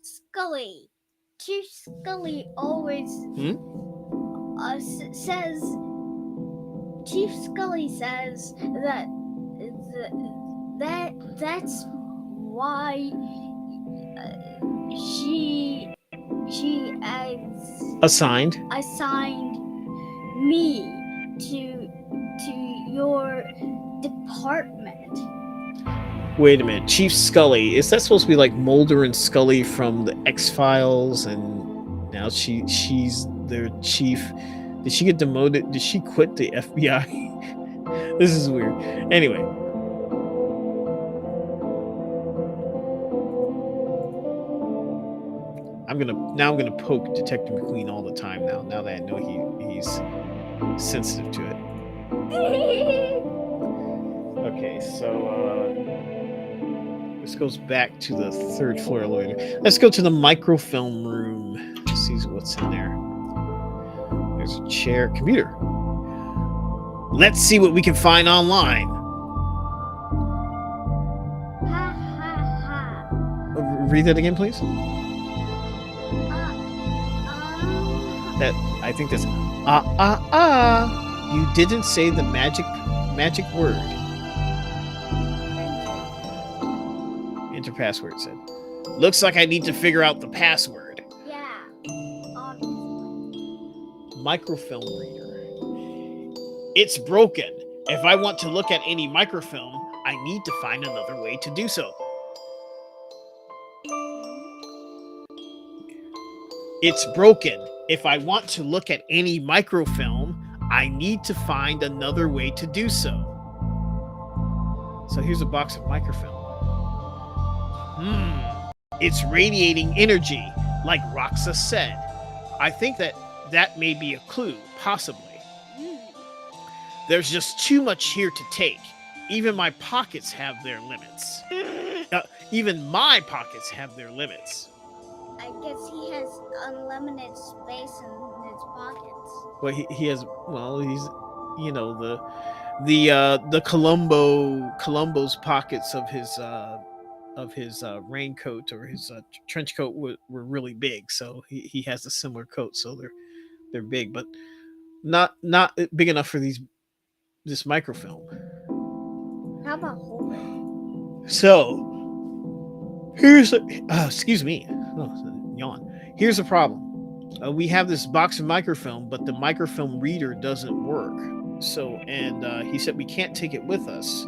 Chief Scully always says. Chief Scully says that's why she Assigned me to your department. Wait a minute. Chief Scully. Is that supposed to be like Mulder and Scully from the X-Files? And now she's their chief. Did she get demoted? Did she quit the FBI? This is weird. Anyway. I'm gonna poke Detective McQueen all the time now that I know he's sensitive to it. Okay, so this goes back to the third floor elevator. Let's go to the microfilm room. See what's in there. There's a chair, computer. Let's see what we can find online. Ha ha ha. Read that again, please. That I think that's You didn't say the magic word. Enter password said. Looks like I need to figure out the password. Yeah, obviously. Microfilm reader. It's broken. If I want to look at any microfilm, I need to find another way to do so. It's broken. If I want to look at any microfilm, I need to find another way to do so. So here's a box of microfilm. It's radiating energy, like Roxa said. I think that may be a clue, possibly. There's just too much here to take. even my pockets have their limits. Even my pockets have their limits. I guess he has unlimited space in his pockets. Well, he has. Well, he's the Columbo's pockets of his raincoat or his trench coat were really big. So he has a similar coat. So they're big, but not big enough for this microfilm. How about hold it? So here's excuse me, yawn. Here's the problem. We have this box of microfilm, but the microfilm reader doesn't work. So, and he said we can't take it with us.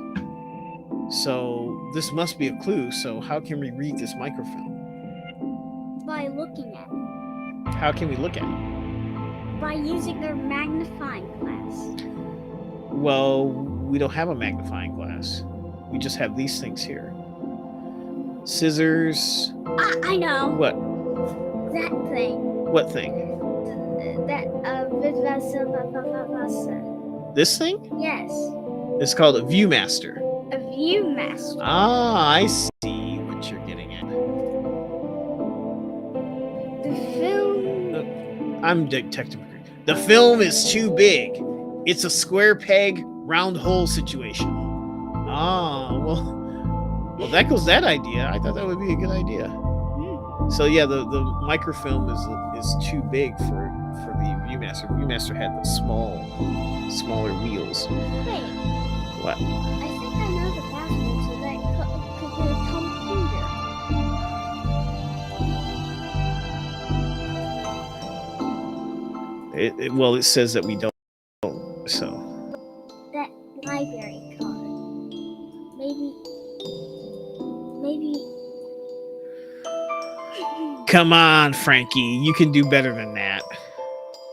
So this must be a clue. So how can we read this microfilm? By looking at it. How can we look at it? By using our magnifying glass. Well, we don't have a magnifying glass. We just have these things here. Scissors. I know. What? That thing. What thing? That This thing? Yes. It's called a Viewmaster. A Viewmaster. Ah, I see what you're getting at. The film. I'm Detective McCree. The film is too big. It's a square peg, round hole situation. Ah, well, that goes that idea. I thought that would be a good idea. So yeah, the microfilm is too big for the Viewmaster. Viewmaster had the smaller wheels. Wait. What? I think I know the password to that computer. Well, it says that we don't. So. That library card. Maybe. Come on, Frankie. You can do better than that.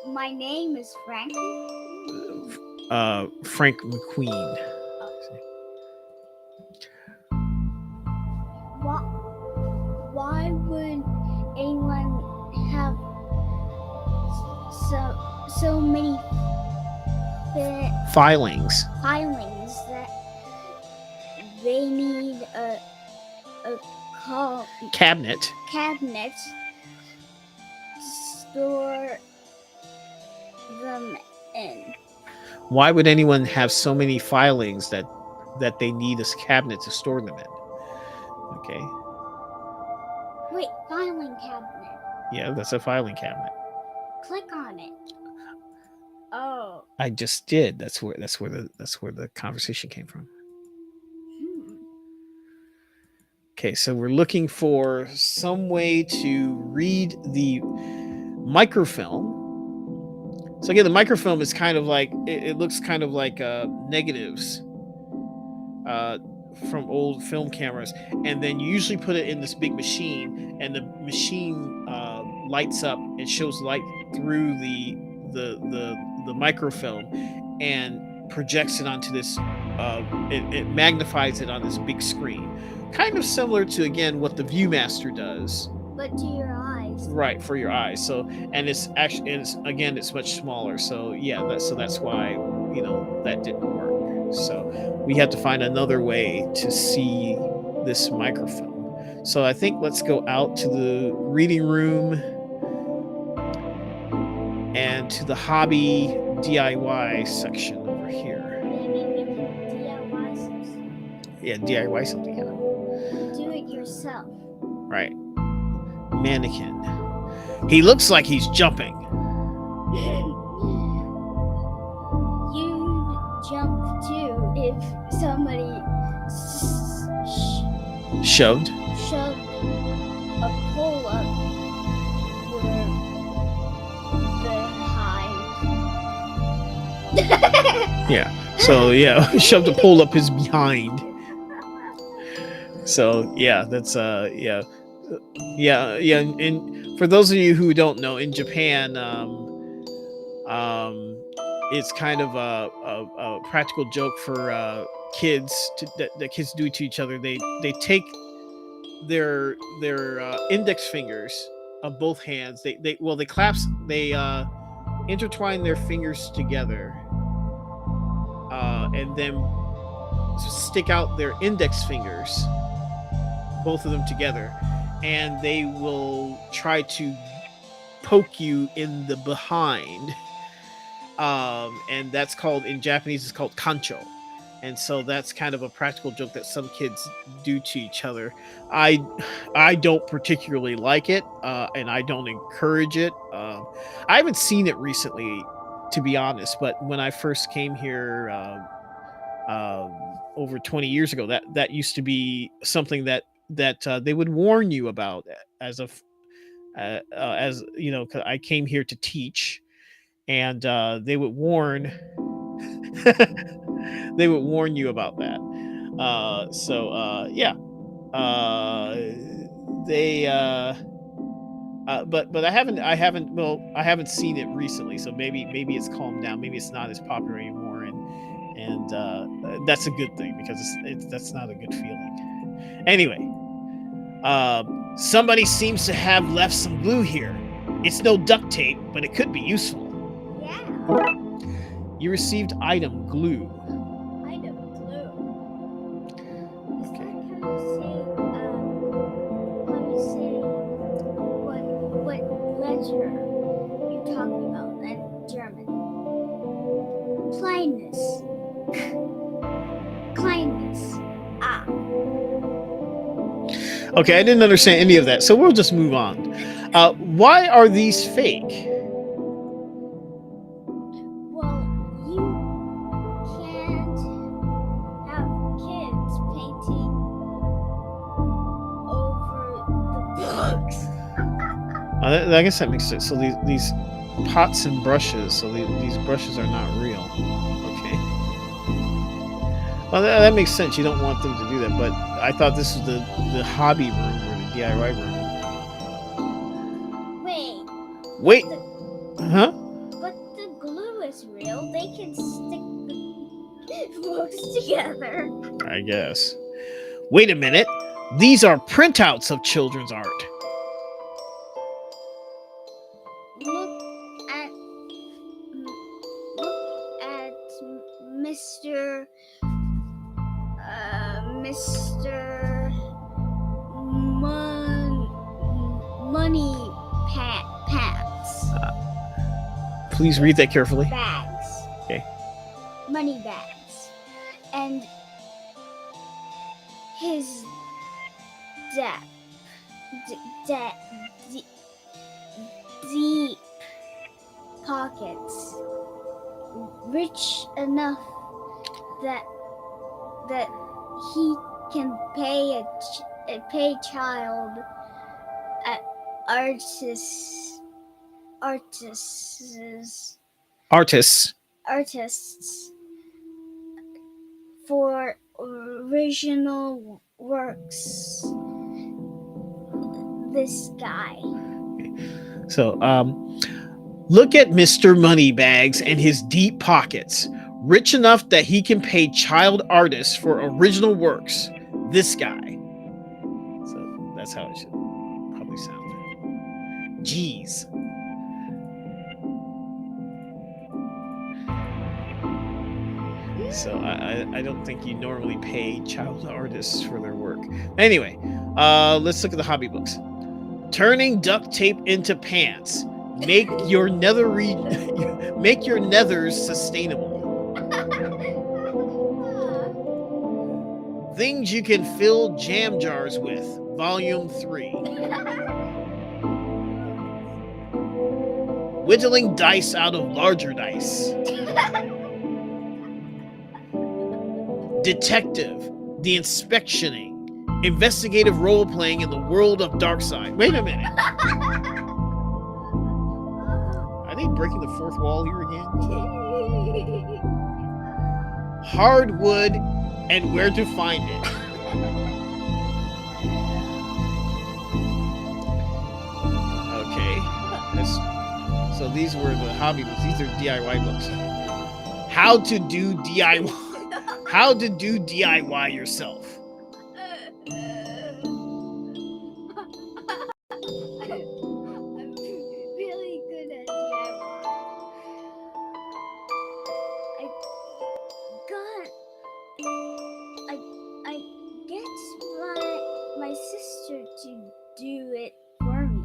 My name is Frankie. Frank McQueen. Why would anyone have so many filings that they need a cabinet to store them in? Why would anyone have so many filings that they need a cabinet to store them in? Okay. Wait, filing cabinet. Yeah, that's a filing cabinet. Click on it. Oh. I just did. That's where the conversation came from. Okay, so we're looking for some way to read the microfilm. So again, the microfilm is kind of like it looks kind of like negatives from old film cameras, and then you usually put it in this big machine, and the machine lights up. It shows light through the microfilm and projects it onto this. It magnifies it on this big screen, kind of similar to again what the Viewmaster does. But to your eyes. Right, for your eyes. So, and it's much smaller. So yeah, that's why that didn't work. So we have to find another way to see this microfilm. So I think let's go out to the reading room and to the hobby DIY section over here. Maybe we can DIY something. Yeah, DIY something. Yeah. Do it yourself. Right. Mannequin. He looks like he's jumping. You'd jump too if somebody Shoved a pole up your behind. Yeah. So yeah, shoved a pole up his behind. So yeah, that's yeah. And for those of you who don't know, in Japan, it's kind of a practical joke for kids that kids do to each other. They take their index fingers of both hands. They intertwine their fingers together, and then stick out their index fingers, both of them together, and they will try to poke you in the behind. And that's called, in Japanese, it's called kancho. And so that's kind of a practical joke that some kids do to each other. I don't particularly like it, and I don't encourage it. I haven't seen it recently, to be honest. But when I first came here over 20 years ago, that used to be something that they would warn you about as a as you know. 'Cause I came here to teach, and they would warn they would warn you about that. Yeah, uh, they. But I haven't seen it recently, so maybe it's calmed down. Maybe it's not as popular anymore, and that's a good thing, because it's that's not a good feeling. Anyway, somebody seems to have left some glue here. It's no duct tape, but it could be useful. Yeah. You received item glue. Item glue. Is that Okay. how you say what letter you're talking about in German? Kleines. Kleines. Ah. Okay, I didn't understand any of that, so we'll just move on. Why are these fake? Well, you can't have kids painting over the books. I guess that makes sense. So these pots and brushes, so these brushes are not real. Okay. Well, that makes sense. You don't want them to do that, but I thought this was the hobby room or the DIY room. Wait. Huh? But the glue is real. They can stick the books together. I guess. Wait a minute. These are printouts of children's art. Look at Mr. Money Pants. Please read that carefully. Bags. Okay. Money bags. And his deep pockets, rich enough that he can pay pay child artists for original works. This guy. So, look at Mr. Moneybags and his deep pockets, rich enough that he can pay child artists for original works. This guy. So that's how it should probably sound. Jeez. So I don't think you normally pay child artists for their work. Anyway, let's look at the hobby books. Turning duct tape into pants. Make your nethers sustainable. Things you can fill jam jars with. Volume 3. Whittling dice out of larger dice. Detective, the inspectioning. Investigative role-playing in the world of Darkside. Wait a minute. Are they breaking the fourth wall here again? Hardwood and where to find it. Okay. So these were the hobby books. These are DIY books. How to do DIY. How to do DIY yourself. I'm really good at DIY. I got do it for me.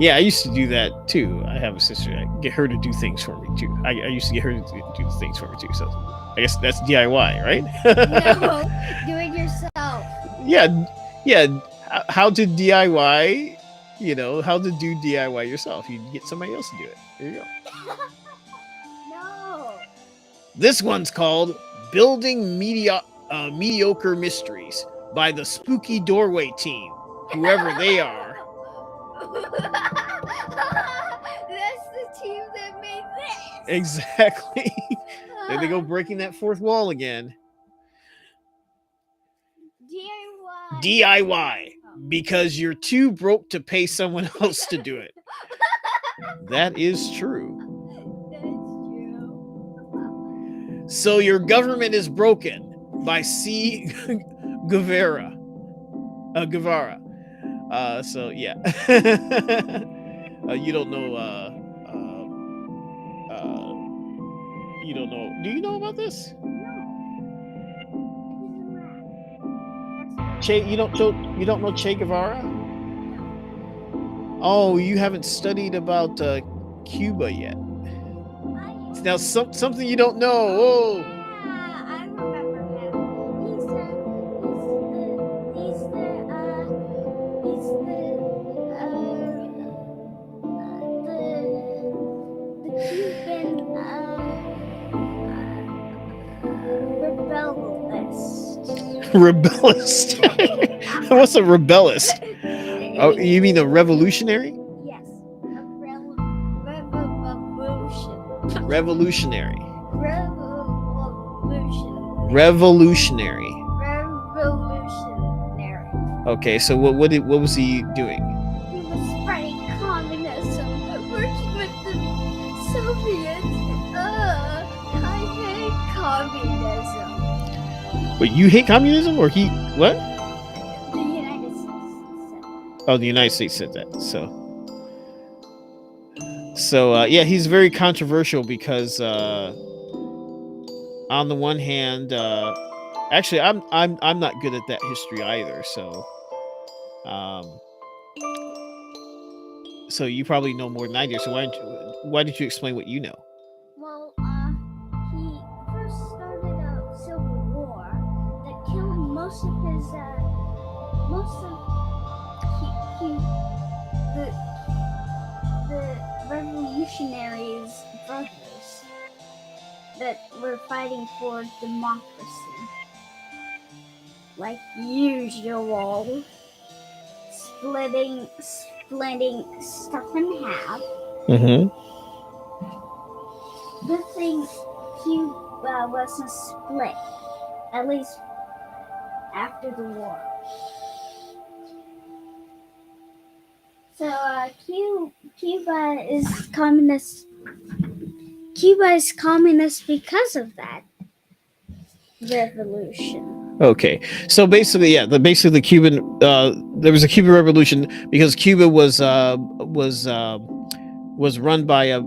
Yeah, I used to do that too. I have a sister. I get her to do things for me too. I used to get her to do things for me too. So I guess that's DIY, right? No, do it yourself. Yeah. How to DIY? How to do DIY yourself? You get somebody else to do it. There you go. No. This one's called "Building Mediocre Mysteries" by the Spooky Doorway team, whoever they are. That's the team that made this. Exactly. There they go, breaking that fourth wall again. DIY, because you're too broke to pay someone else to do it. That is true. That's true. So Your Government is Broken by C. Guevara. So yeah. You don't know. You don't know. Do you know about this? You don't know Che Guevara? Oh, you haven't studied about Cuba yet. Now something you don't know. Oh. Yeah, I remember him. He's the Rebellist. What's a rebellist? Oh, you mean a revolutionary? Yes, a revolution. Revolutionary. Revolutionary. Revolutionary. Revolutionary. Okay, so what was he doing? He was spreading communism, working with the Soviets. I hate communism. Wait, you hate communism, or he what? The United States said. Oh, the United States said that. So yeah, he's very controversial because on the one hand, actually, I'm not good at that history either. So you probably know more than I do. So why don't you explain what you know? Well, he first started a civil war that killed most of the revolutionaries' brothers that were fighting for democracy, like usual, splitting stuff in half. Mm-hmm. Good thing Cuba wasn't split, at least after the war. So Cuba is communist. Cuba is communist because of that revolution. Okay, so basically, yeah, the Cuban there was a Cuban Revolution because Cuba was run by a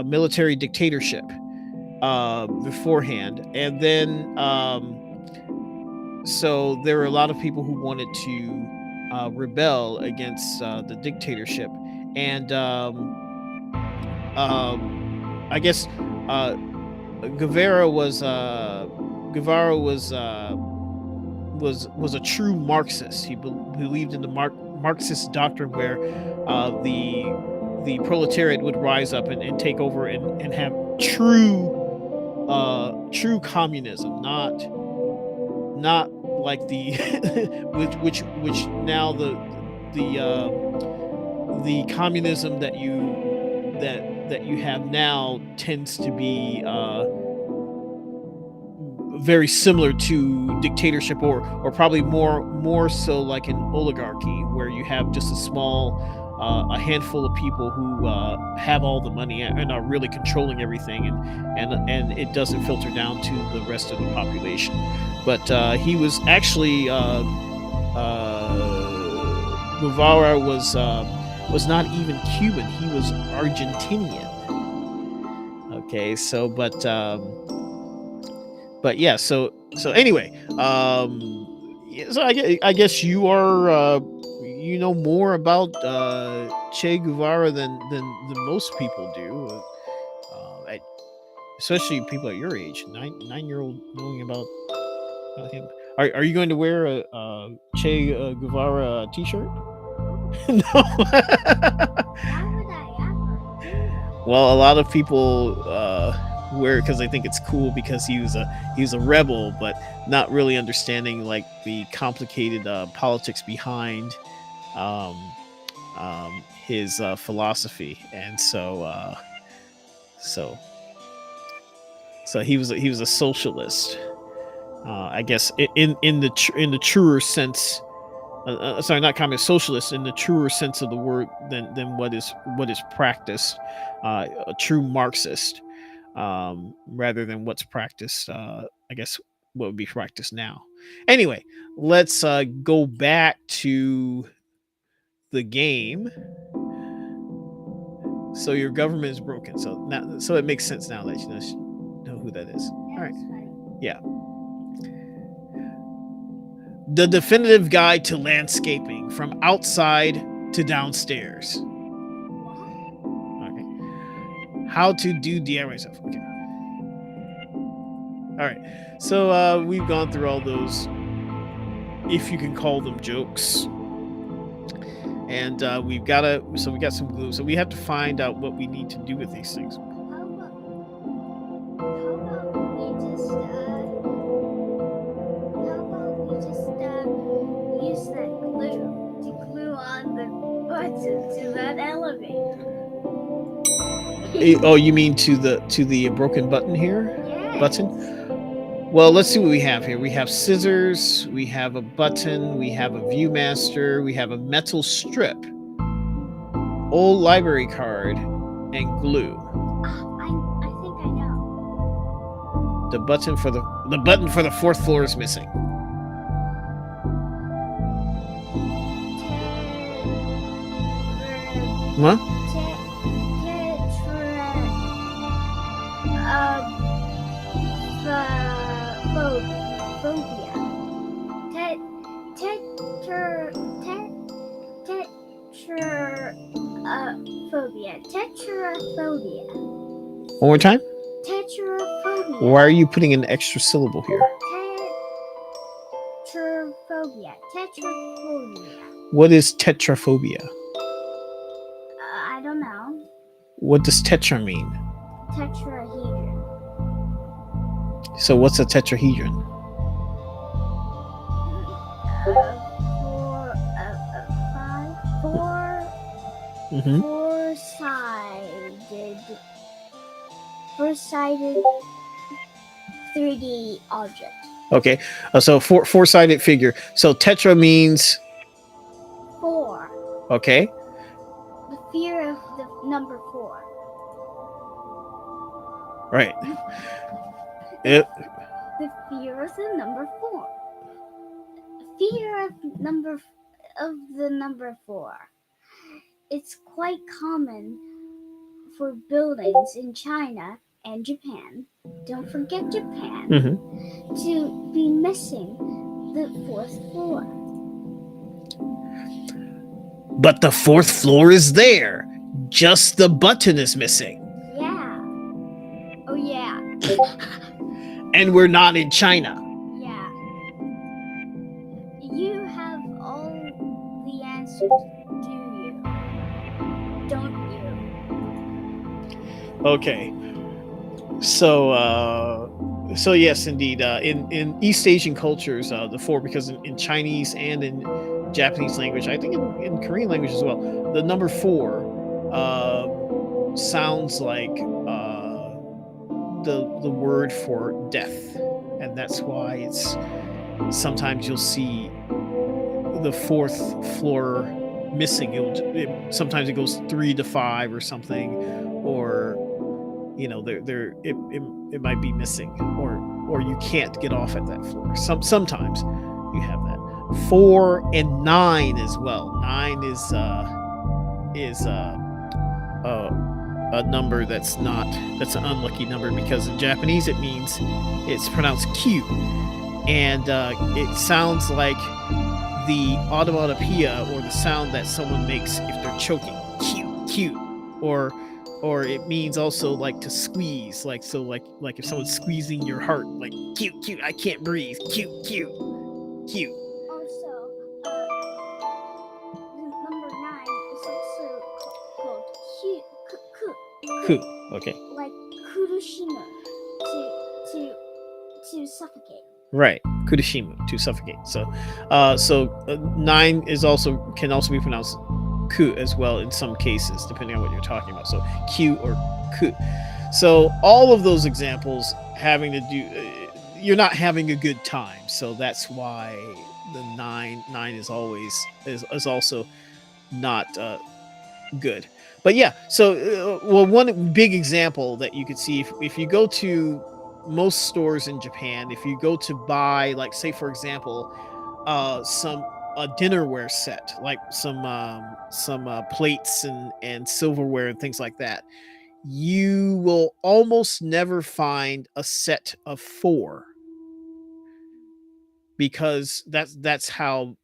military dictatorship beforehand, and then so there were a lot of people who wanted to rebel against the dictatorship, and I guess Guevara was a true Marxist. He believed in the Marxist doctrine where the proletariat would rise up and take over and have true communism, not like the which now the communism that you have now tends to be very similar to dictatorship, or probably more so like an oligarchy, where you have just a small a handful of people who have all the money and are really controlling everything, and it doesn't filter down to the rest of the population. But he was actually Guevara was not even Cuban. He was Argentinian. Okay, so but yeah, so anyway, so I guess you are you know more about Che Guevara than most people do, especially people at your age. 9-year-old knowing about him. Are you going to wear a Che Guevara t-shirt? No. Why would I ever do that? Well, a lot of people wear it because they think it's cool because he was a rebel, but not really understanding like the complicated politics behind his philosophy, and so he was a socialist. I guess in the truer sense. Sorry, not communist, socialist in the truer sense of the word than what is practiced. A true Marxist, rather than what's practiced. I guess what would be practiced now. Anyway, let's go back to the game. So your government is broken. So it makes sense now that you know who that is. All right. Yeah. The definitive guide to landscaping from outside to downstairs. Okay. How to do DIY stuff. Okay. All right. So we've gone through all those, if you can call them, jokes. And we got some glue. So we have to find out what we need to do with these things. How about we just use that glue to glue on the button to that elevator? Oh, you mean to the broken button here? Yes. Button? Well, let's see what we have here. We have scissors, we have a button, we have a Viewmaster, we have a metal strip, old library card, and glue. I think I know. The button for the fourth floor is missing. What? Tetraphobia. One more time. Tetraphobia. Why are you putting an extra syllable here? Tetraphobia. What is tetraphobia? I don't know. What does tetra mean? Tetrahedron. So what's a tetrahedron? Four-sided 3D object. Okay, so four-sided figure. So tetra means 4. Okay. The fear of the number 4. Right. The fear of the number 4. Fear of the number 4. It's quite common for buildings in China and Japan, don't forget Japan, to be missing the 4th floor. But the 4th floor is there. Just the button is missing. Yeah. Oh, yeah. And we're not in China. Yeah. You have all the answers, do you? Don't you? Okay. So yes, indeed. In East Asian cultures, the 4, because in Chinese and in Japanese language, I think in Korean language as well, the number 4 sounds like the word for death, and that's why it's sometimes you'll see the 4th floor missing. Sometimes it goes 3 to 5 or something, or it might be missing, or you can't get off at that floor. Sometimes you have that. 4 and 9 as well. 9 is a number that's an unlucky number, because in Japanese it's pronounced Q, and it sounds like the onomatopoeia or the sound that someone makes if they're choking. Cute, cute. Or it means also like to squeeze, like if someone's squeezing your heart, like cute, cute, I can't breathe, cute, cute, cute. Also, number 9 is also called Ku. Okay. Like kurushimu, to suffocate. Right, kudashimu, to suffocate. So 9 can also be pronounced ku as well in some cases, depending on what you're talking about. So q or ku. So all of those examples having to do, you're not having a good time. So that's why the 9 is also not good. But yeah, so one big example that you could see if you go to most stores in Japan, if you go to buy, like, say for example, a dinnerware set, like some plates and silverware and things like that, you will almost never find a set of 4, because that's how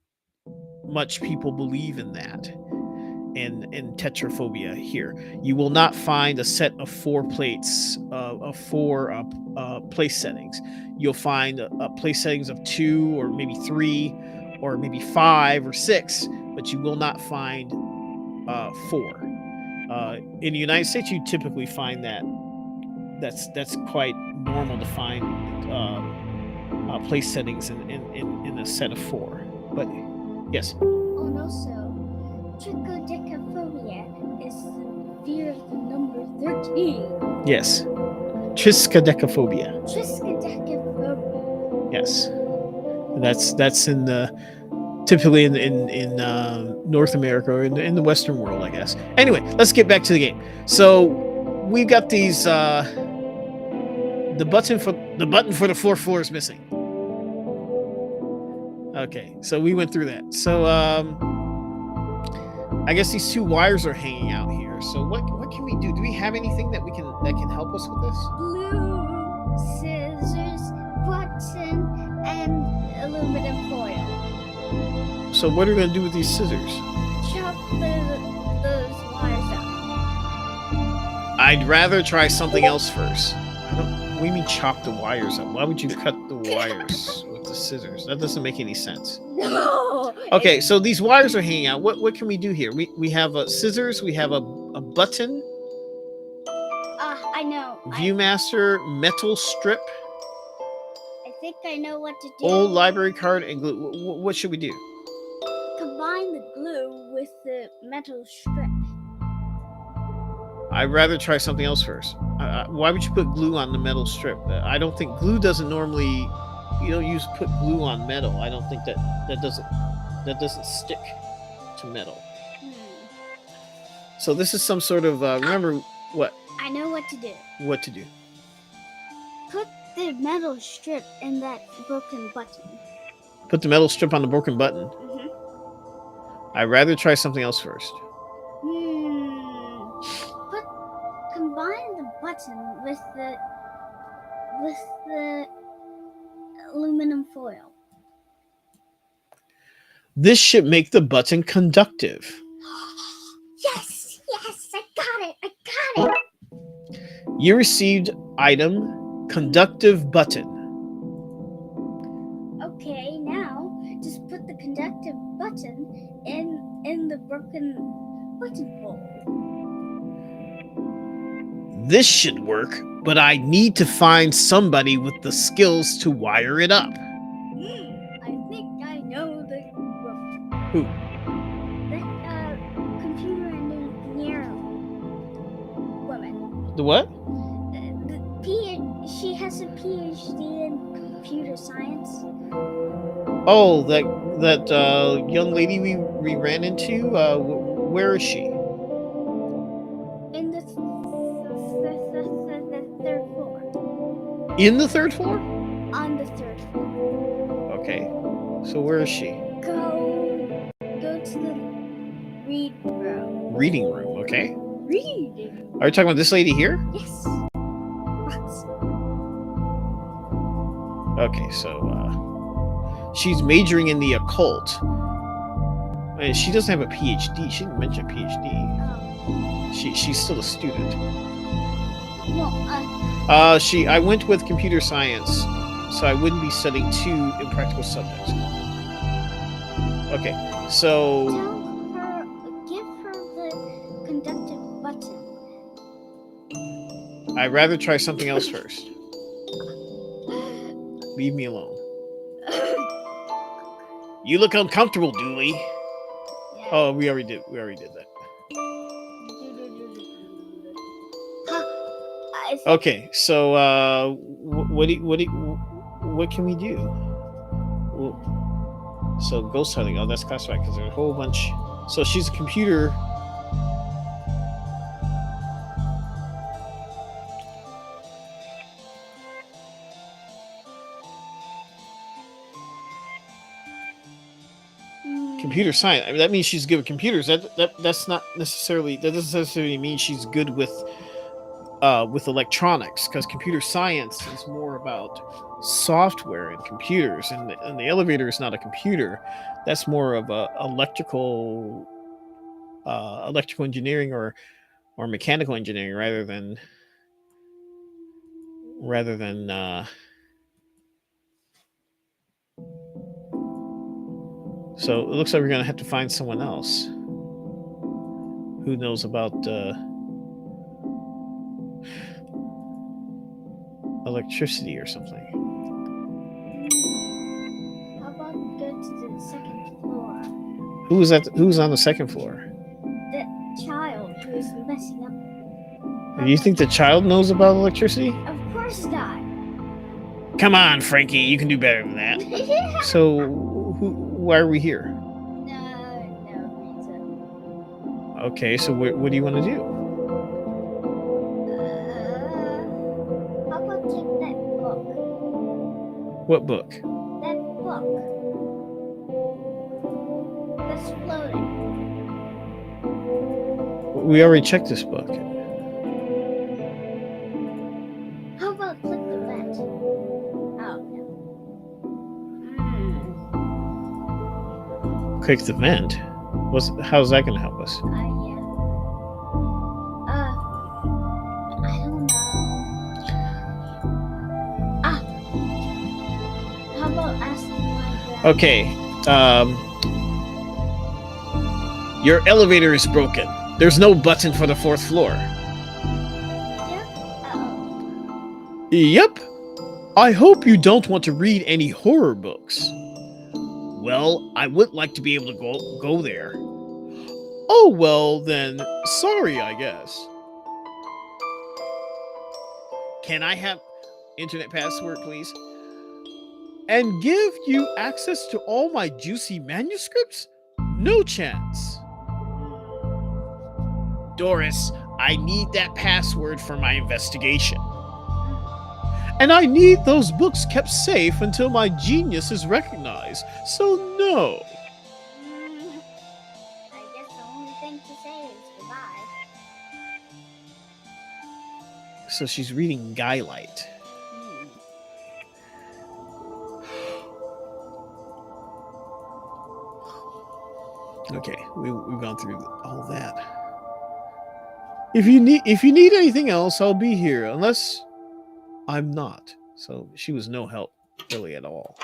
much people believe in that. And tetraphobia here, you will not find a set of 4 plates of 4 place settings. You'll find place settings of 2 or maybe 3 or maybe 5 or 6, but you will not find 4. In the United States, you typically find that's quite normal to find place settings in a set of 4. But yes. And also, trichodecaphobia is the fear of the number 13. Yes. Triskaidekaphobia. Triskaidekaphobia. Yes. That's in the typically in North America or in the Western world, I guess. Anyway, let's get back to the game. So we've got these the button for the 4th floor is missing. Okay, so we went through that. So I guess these 2 wires are hanging out here. So what can we do? Do we have anything that can help us with this? Glue, scissors, button, and aluminum foil. So what are we gonna do with these scissors? Chop those wires up. I'd rather try something else first. What do you mean chop the wires up? Why would you cut the wires with the scissors? That doesn't make any sense. No. Okay, so these wires are hanging out. What can we do here? We have scissors. We have a button. I know. Viewmaster, metal strip. I think I know what to do. Old library card and glue. What should we do? Combine the glue with the metal strip. I'd rather try something else first. Why would you put glue on the metal strip? I don't think glue doesn't normally. You don't put glue on metal. I don't think that doesn't stick to metal. So this is some sort of remember what? I know what to do. What to do? Put the metal strip in that broken button. Put the metal strip on the broken button. Mm-hmm. I'd rather try something else first. Combine the button with the aluminum foil. This should make the button conductive. Yes, I got it. You received item conductive button. Okay, now just put the conductive button in the broken button hole. This should work, but I need to find somebody with the skills to wire it up. I think I know the Who? The computer engineer woman. The what? She has a PhD in computer science. Oh, that young lady we ran into. Where is she? In the third floor. In the 3rd floor? On the 3rd floor. Okay. So where is she? Go to the reading room. Reading room. Okay. Reading. Are you talking about this lady here? Yes. Box. Okay, so she's majoring in the occult. She doesn't have a PhD. She didn't mention PhD. Oh. She's still a student. No, I went with computer science, so I wouldn't be studying 2 impractical subjects. Okay, so give her the conductive button. I'd rather try something else first. Leave me alone. You look uncomfortable, Dooley. Yeah. Oh, we already did that. Okay, so what can we do? So ghost hunting. Oh, that's classified because there's a whole bunch. So she's a computer. Computer science. I mean, that means she's good with computers. That doesn't necessarily mean she's good with electronics, because computer science is more about software and computers, and the elevator is not a computer. That's more of a electrical engineering or mechanical engineering rather than so it looks like we're gonna have to find someone else who knows about electricity or something. How about go to the second floor? Who's on the second floor? The child who's messing up. Do you think the child knows about electricity? Of course not. Come on, Frankie, you can do better than that. So, why are we here? No reason. Okay, so what do you want to do? How about take that book? What book? That book. That's floating. We already checked this book. How about click the vent? Oh no. Click the vent? How's that going to help us? Yeah. I don't know. How about asking my dad? Okay. Your elevator is broken. There's no button for the 4th floor. Yep. I hope you don't want to read any horror books. Well, I would like to be able to go there. Oh, well, then, sorry, I guess. Can I have internet password, please? And give you access to all my juicy manuscripts? No chance. Doris, I need that password for my investigation. And I need those books kept safe until my genius is recognized. So no. I guess the only thing to say is goodbye. So she's reading Skylight. Okay, we've gone through all that. If you need anything else, I'll be here. Unless I'm not. So she was no help really at all.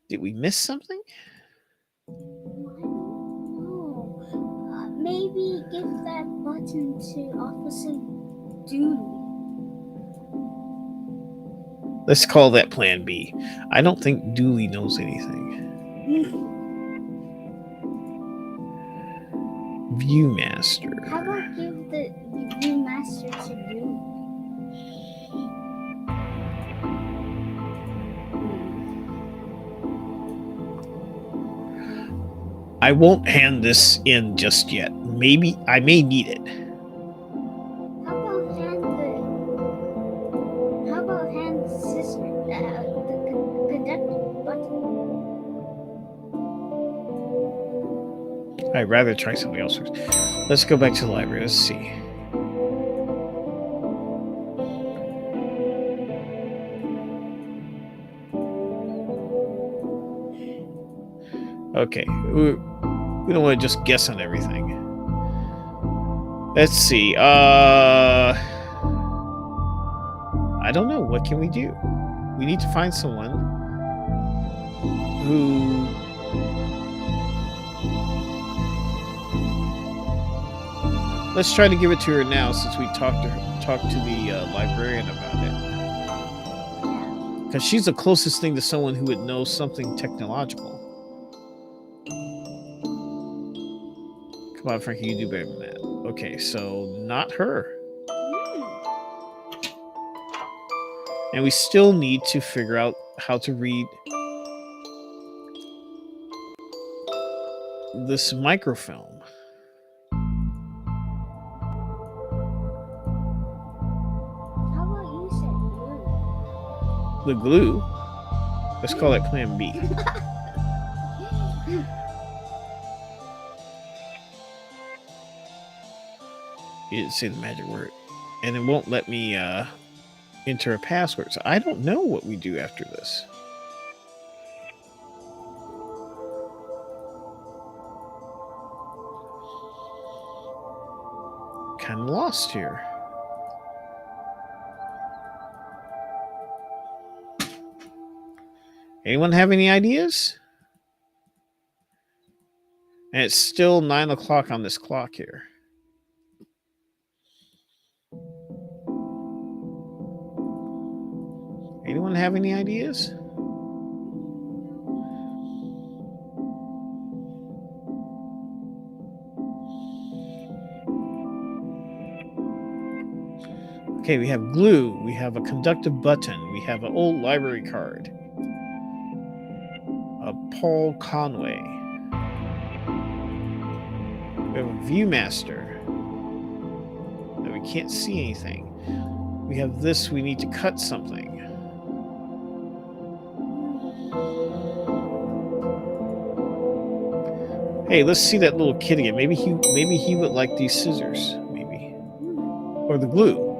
Did we miss something? I don't know. Maybe give that button to Officer Dooley. Let's call that Plan B. I don't think Dooley knows anything. Viewmaster. How about give the Viewmaster to Dooley? I won't hand this in just yet. Maybe I may need it. How about hand the sister the conductor button? I'd rather try something else first. Let's go back to the library. Let's see. Okay. We don't want to just guess on everything. Let's see. I don't know. What can we do? We need to find someone who... Let's try to give it to her now, since we talked to the librarian about it. Because she's the closest thing to someone who would know something technological. Come on, Frankie, you do better than that. Okay, so not her. And we still need to figure out how to read this microfilm. How about you said glue? The glue? Let's call that Plan B. You didn't say the magic word. And it won't let me enter a password. So I don't know what we do after this. Kind of lost here. Anyone have any ideas? And it's still 9 o'clock on this clock here. Anyone have any ideas? Okay, we have glue, we have a conductive button, we have an old library card, a Paul Conway, we have a Viewmaster, that we can't see anything. We have this, we need to cut something. Hey, let's see that little kid again. Maybe he would like these scissors, maybe. Or the glue.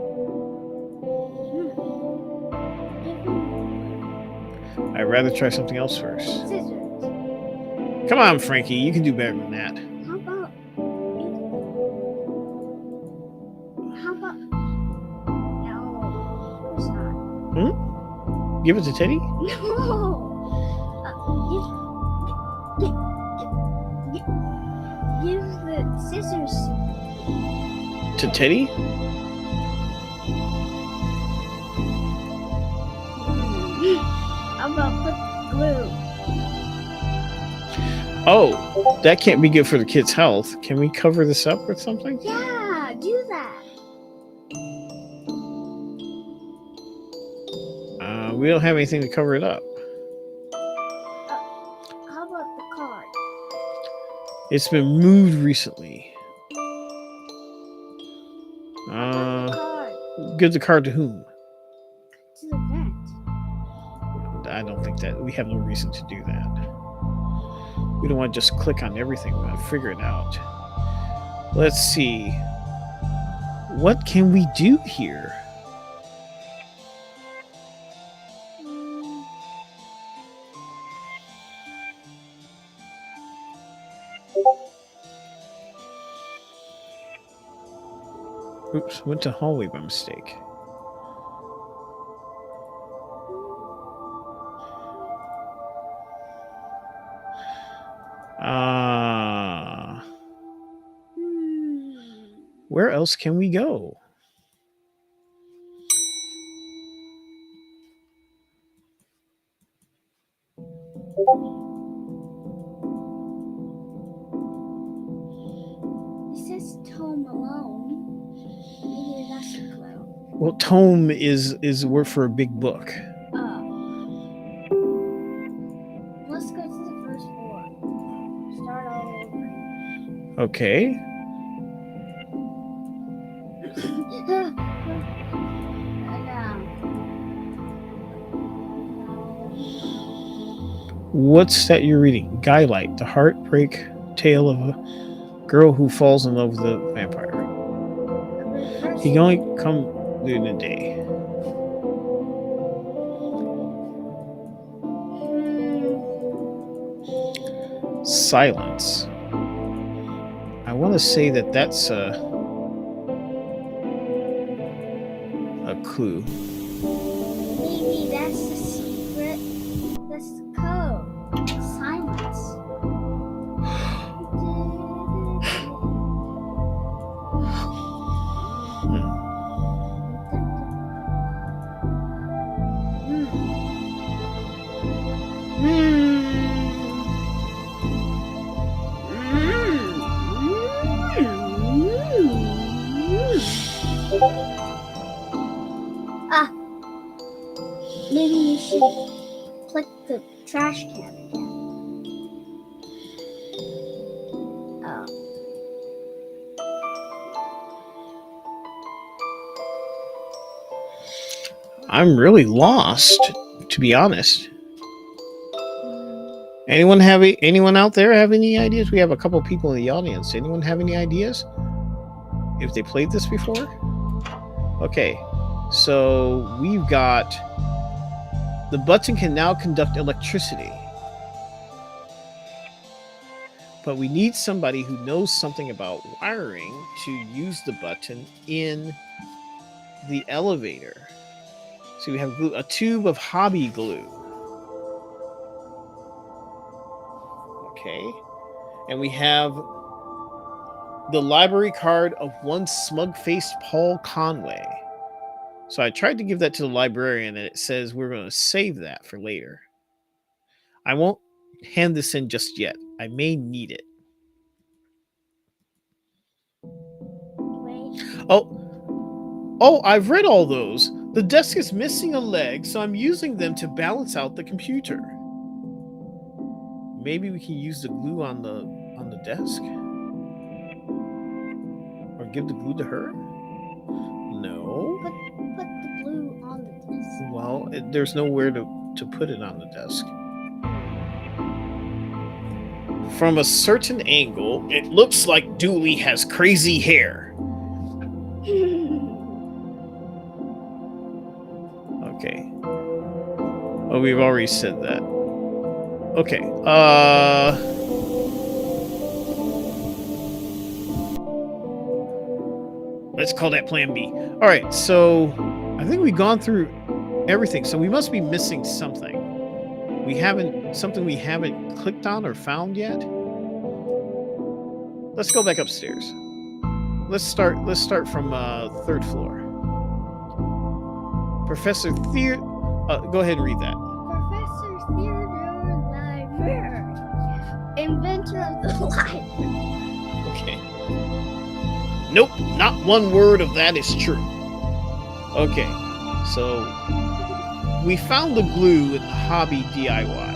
I'd rather try something else first. Scissors. Come on, Frankie, you can do better than that. How about? No, it's not. Give it to Teddy? No. Give the scissors. To Teddy? How about put glue? Oh, that can't be good for the kid's health. Can we cover this up with something? Yeah, do that. We don't have anything to cover it up. How about the card? It's been moved recently. The card Give the card to whom? to the vent. I don't think that we have no reason to do that. We don't want to just click on everything. We want to figure it out. Let's see. What can we do here? Oops, went to hallway by mistake. Where else can we go? It says Tome alone. Maybe that's a clue. Well, Tome is word for a big book. Let's go to the first floor. Start all over. Okay. What's that you're reading? Guylight, the heartbreak tale of a girl who falls in love with a vampire. He can only come during the day. Silence. I want to say that that's a clue. Maybe that's the secret. That's the code. Silence. Ah, maybe you should click the trash can again. Oh. I'm really lost, to be honest. Anyone out there have any ideas? We have a couple people in the audience. Anyone have any ideas? If they played this before? Okay, so we've got the button can now conduct electricity. But we need somebody who knows something about wiring to use the button in the elevator. So we have glue, a tube of hobby glue. Okay. And we have the library card of one smug-faced Paul Conway. So I tried to give that to the librarian, and it says we're going to save that for later. I won't hand this in just yet. I may need it. Wait. Oh, I've read all those. The desk is missing a leg, so I'm using them to balance out the computer. Maybe we can use the glue on the desk? Or give the glue to her? No. Put the glue on the desk. Well, there's nowhere to put it on the desk. From a certain angle, it looks like Dooley has crazy hair. Okay. Oh, we've already said that. Okay. Let's call that Plan B. All right. So I think we've gone through everything. So we must be missing something. We haven't clicked on or found yet. Let's go back upstairs. Let's start from third floor. Professor Theodore. Go ahead and read that. Professor Theodore Library, inventor of the library. Okay. Nope, not one word of that is true. Okay, so we found the glue in the hobby DIY.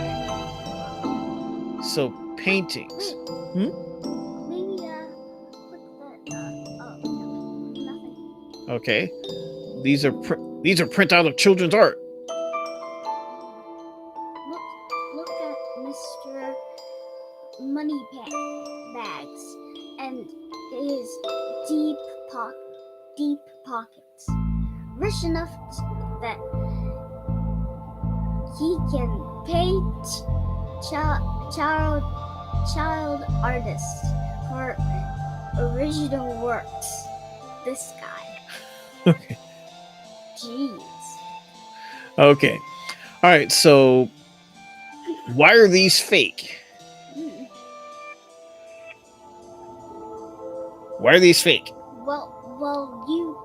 So paintings. Maybe click that. Nothing. Okay, these are printout of children's art. Look at Mr. Money Bags and his deep pockets, rich enough that he can pay child artists for original works. This guy. Okay. Jeez. Okay. All right. So, why are these fake? Why are these fake? Well, you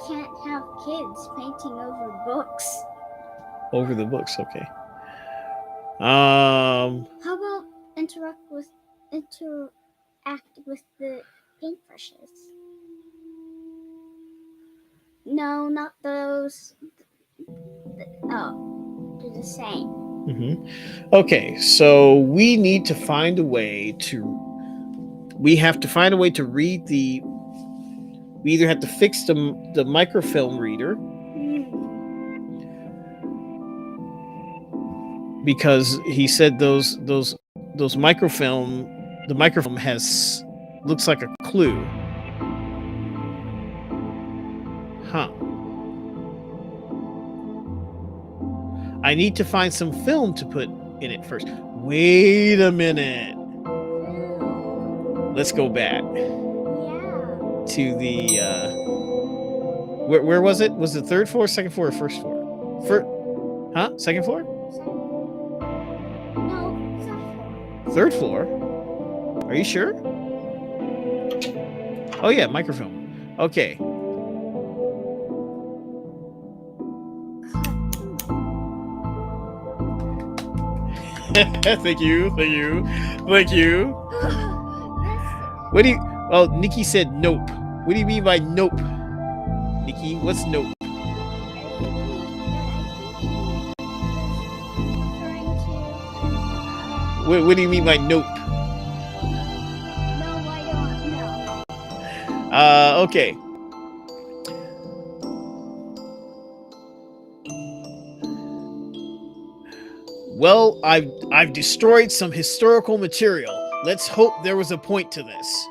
can't have kids painting over books. Over the books, okay. How about interact with the paintbrushes? No, not those. They're the same. Mm-hmm. Okay, so we need to find a way to. We have to find a way to read the. We either have to fix the microfilm reader, because he said those microfilm. The microfilm looks like a clue. Huh. I need to find some film to put in it first. Wait a minute. Film. Let's go back Yeah. to the where was it? Was it third floor, second floor, or first floor? Second floor? No, second floor. Third floor? Are you sure? Oh yeah, microfilm. Okay. Thank you. What do you? Oh, Nikki said nope. What do you mean by nope? Nikki, what's nope? What do you mean by nope? No, I don't know. Okay. Well, I've destroyed some historical material. Let's hope there was a point to this.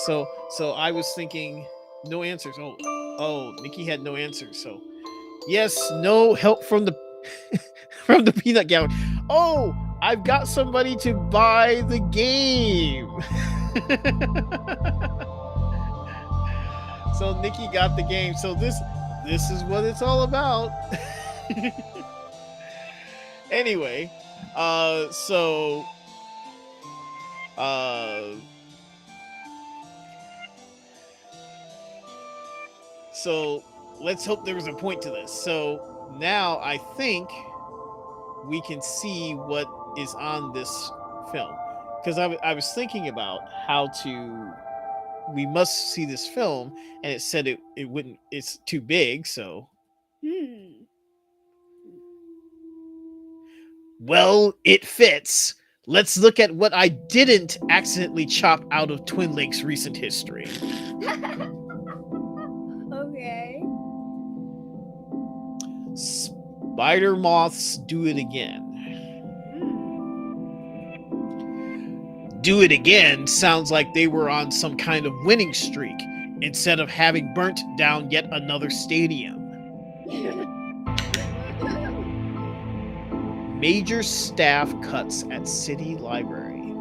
So I was thinking no answers. Oh, Nikki had no answers. So yes, no help from the from the peanut gallery. Oh, I've got somebody to buy the game. So Nikki got the game. So this is what it's all about. Anyway, so let's hope there was a point to this. So now I think we can see what is on this film, because I was thinking about how we must see this film, and it said it wouldn't, it's too big. So well, it fits. Let's look at what I didn't accidentally chop out of Twin Lakes' recent history. Okay. Spider moths do it again. Do it again sounds like they were on some kind of winning streak instead of having burnt down yet another stadium. Major staff cuts at City Library.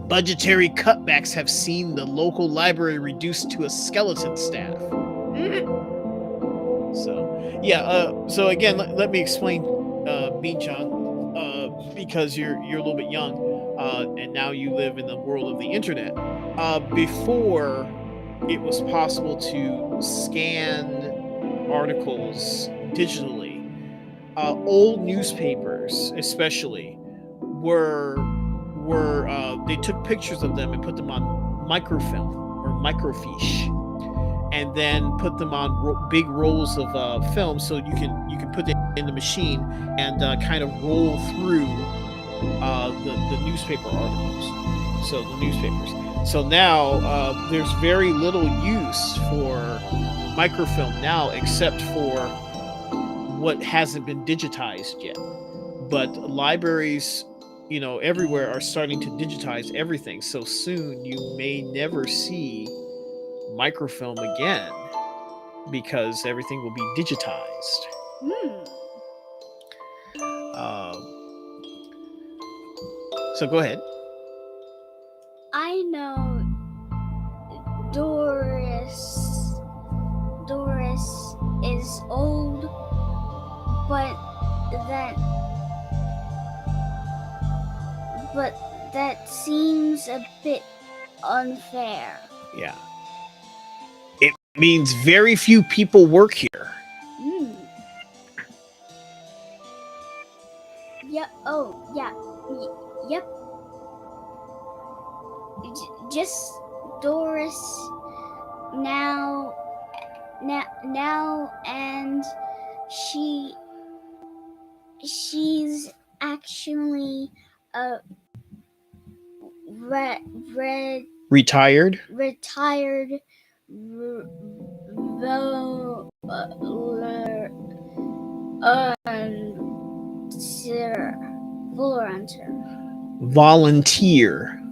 Budgetary cutbacks have seen the local library reduced to a skeleton staff. So, yeah, so again, let me explain, Bean-chan, because you're a little bit young, and now you live in the world of the internet. Before it was possible to scan articles digitally, old newspapers especially were they took pictures of them and put them on microfilm or microfiche, and then put them on big rolls of film, so you can put it in the machine and kind of roll through the newspaper articles, so the newspapers. So now there's very little use for microfilm now, except for what hasn't been digitized yet. But libraries, everywhere are starting to digitize everything. So soon you may never see microfilm again, because everything will be digitized. So go ahead. I know Doris is old, but that seems a bit unfair. Yeah. It means very few people work here. Yep. Oh, yeah. Yep. Just Doris now, and she's actually a Retired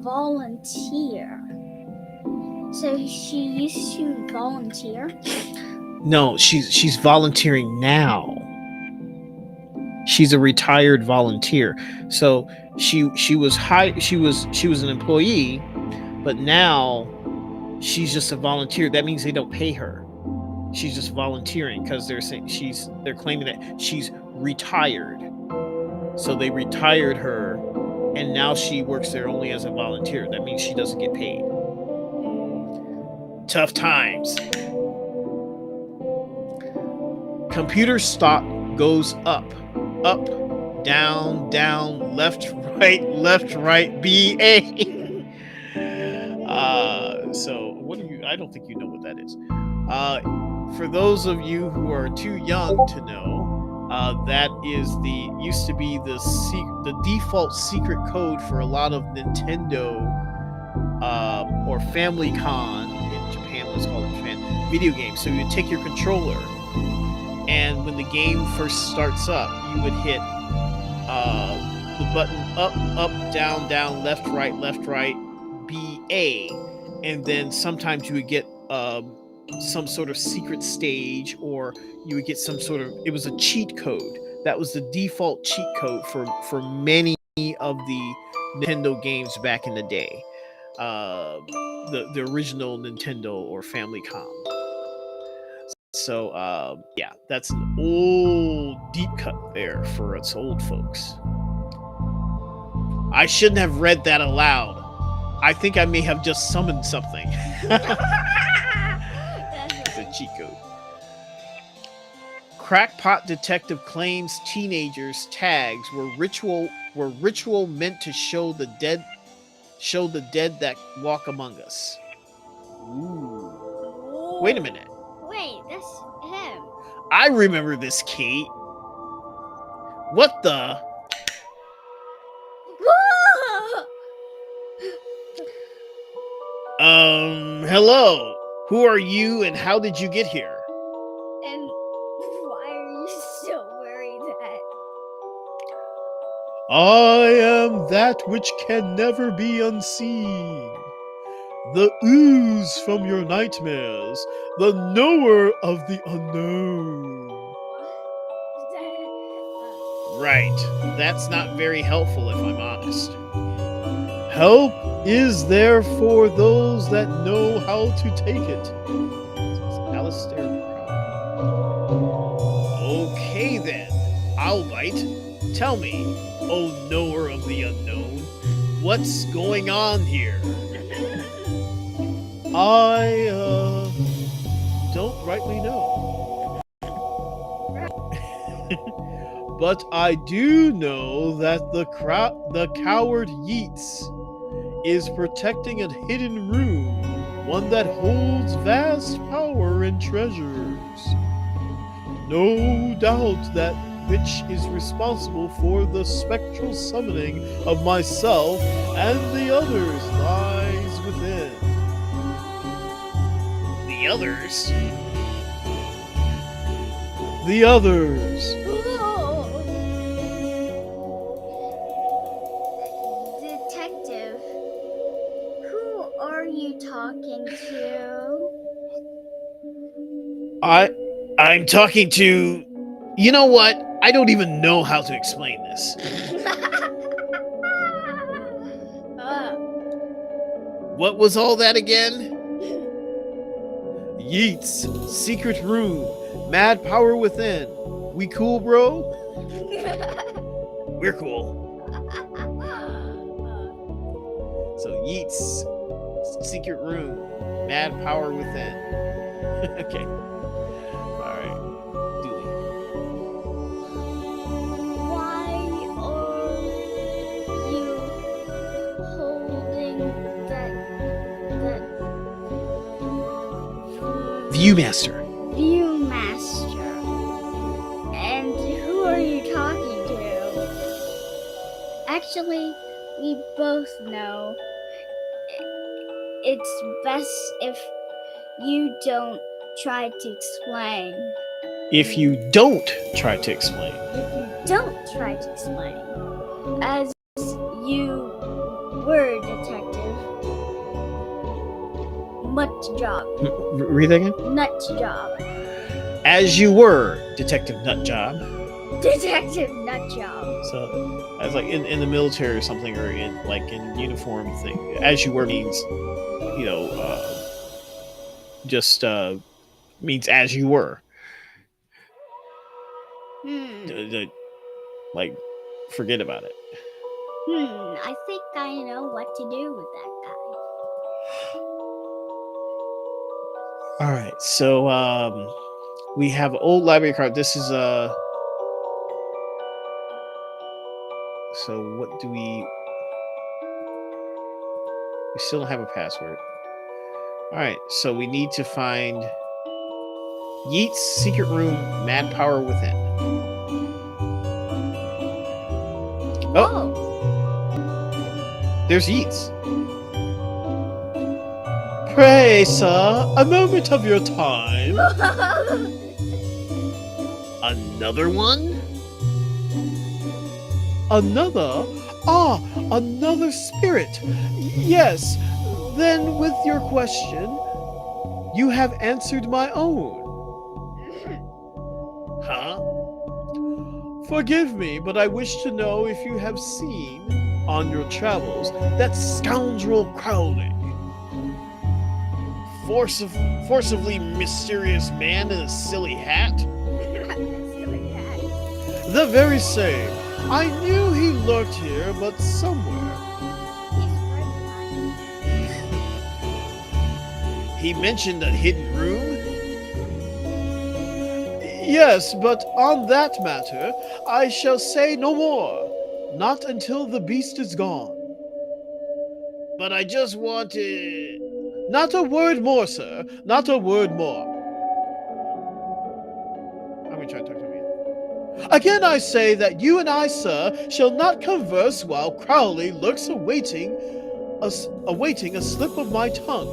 volunteer. So she used to volunteer? No, she's volunteering now. She's a retired volunteer. So she was an employee, but now she's just a volunteer. That means they don't pay her. She's just volunteering because they're claiming that she's retired. So they retired her, and now she works there only as a volunteer. That means she doesn't get paid. Tough times. Computer stock goes up, down, left, right, BA. So what do you? I don't think you know what that is. For those of you who are too young to know, that is used to be the default secret code for a lot of Nintendo or Famicom in Japan. Let's call it Japan video games. So you would take your controller, and when the game first starts up, you would hit the button up, down, left, right, BA, and then sometimes you would get some sort of secret stage, or you would get some sort of, it was a cheat code. That was the default cheat code for many of the Nintendo games back in the day. The original Nintendo or Famicom. So yeah, that's an old deep cut there for us old folks. I shouldn't have read that aloud. I think I may have just summoned something. It's a cheat code. Crackpot detective claims teenagers' tags were ritual meant to show the dead that walk among us. Ooh. Wait a minute. Wait, that's him. I remember this, Kate. What the? Hello. Who are you and how did you get here? And why are you so worried that? I am that which can never be unseen. The ooze from your nightmares, the knower of the unknown. Right. That's not very helpful if I'm honest. Help is there for those that know how to take it. Alistair. Okay then, I'll bite. Tell me, oh knower of the unknown, what's going on here? I don't rightly know. But I do know that the coward Yeats is protecting a hidden room, one that holds vast power and treasures. No doubt that which is responsible for the spectral summoning of myself and the others lies within. The others? The others! Detective, who are you talking to? I'm talking to... You know what? I don't even know how to explain this. What was all that again? Yeats, secret room, mad power within. We cool, bro? We're cool. So Yeats, secret room, mad power within. Okay. Alright. Why are you holding that Viewmaster. Viewmaster? And who are you talking to? Actually, we both know it's best if you don't try to explain. If you don't try to explain. If you don't try to explain. As you were, detective. Nut job. Read that again? Nut job. As you were, Detective Nutjob. Detective Nutjob. So as like in the military or something, or in like in uniform thing, as you were means, you know, just means as you were. Like, forget about it. I think I know what to do with that guy. All right, so we have old library card. This is so what do we still don't have a password. All right, so we need to find Yeet's secret room, mad power within. Oh, there's Yeet's. Pray, sir, a moment of your time. Another one? Another? Ah, another spirit. Yes, then with your question, you have answered my own. Huh? Forgive me, but I wish to know if you have seen, on your travels, that scoundrel Crowley. Forcibly mysterious man in a silly hat? The very same. I knew he lurked here, but somewhere. He mentioned a hidden room? Yes, but on that matter, I shall say no more. Not until the beast is gone. But I just wanted... Not a word more, sir. Not a word more. I'm gonna try to talk to him again. Again I say that you and I, sir, shall not converse while Crowley lurks awaiting a slip of my tongue.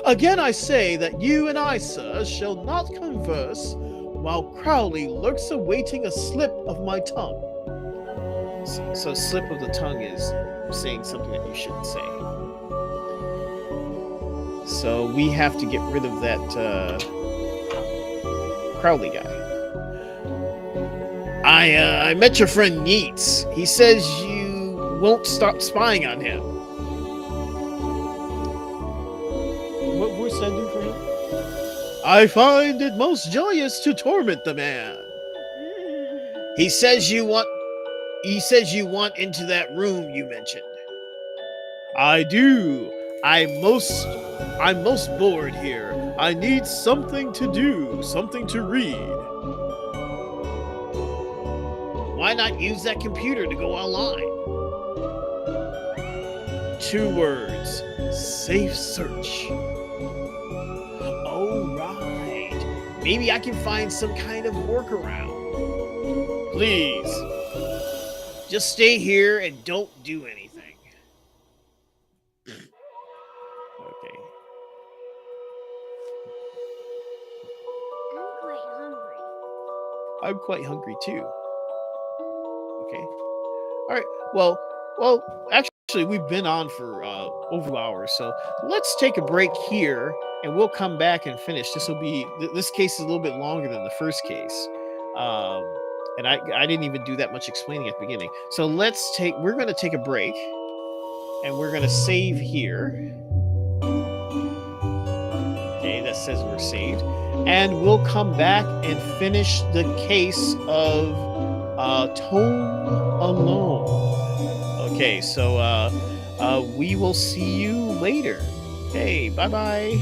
Again I say that you and I, sir, shall not converse while Crowley lurks awaiting a slip of my tongue. So slip of the tongue is saying something that you shouldn't say. So we have to get rid of that Crowley guy. I met your friend Yeats. He says you won't stop spying on him. What voice did I do for him? I find it most joyous to torment the man. He says you want into that room you mentioned. I do. I'm most bored here. I need something to do, something to read. Why not use that computer to go online? 2 words. Safe search. Oh, right. Maybe I can find some kind of workaround. Please. Just stay here and don't do anything. Okay. I'm quite hungry too. Okay. All right. Well, actually, we've been on for over 2 hours, so let's take a break here, and we'll come back and finish. This case is a little bit longer than the first case, and I didn't even do that much explaining at the beginning. So we're going to take a break, and we're going to save here. Okay, that says we're saved, and we'll come back and finish the case of Tome alone. Okay, so we will see you later. Okay, bye-bye.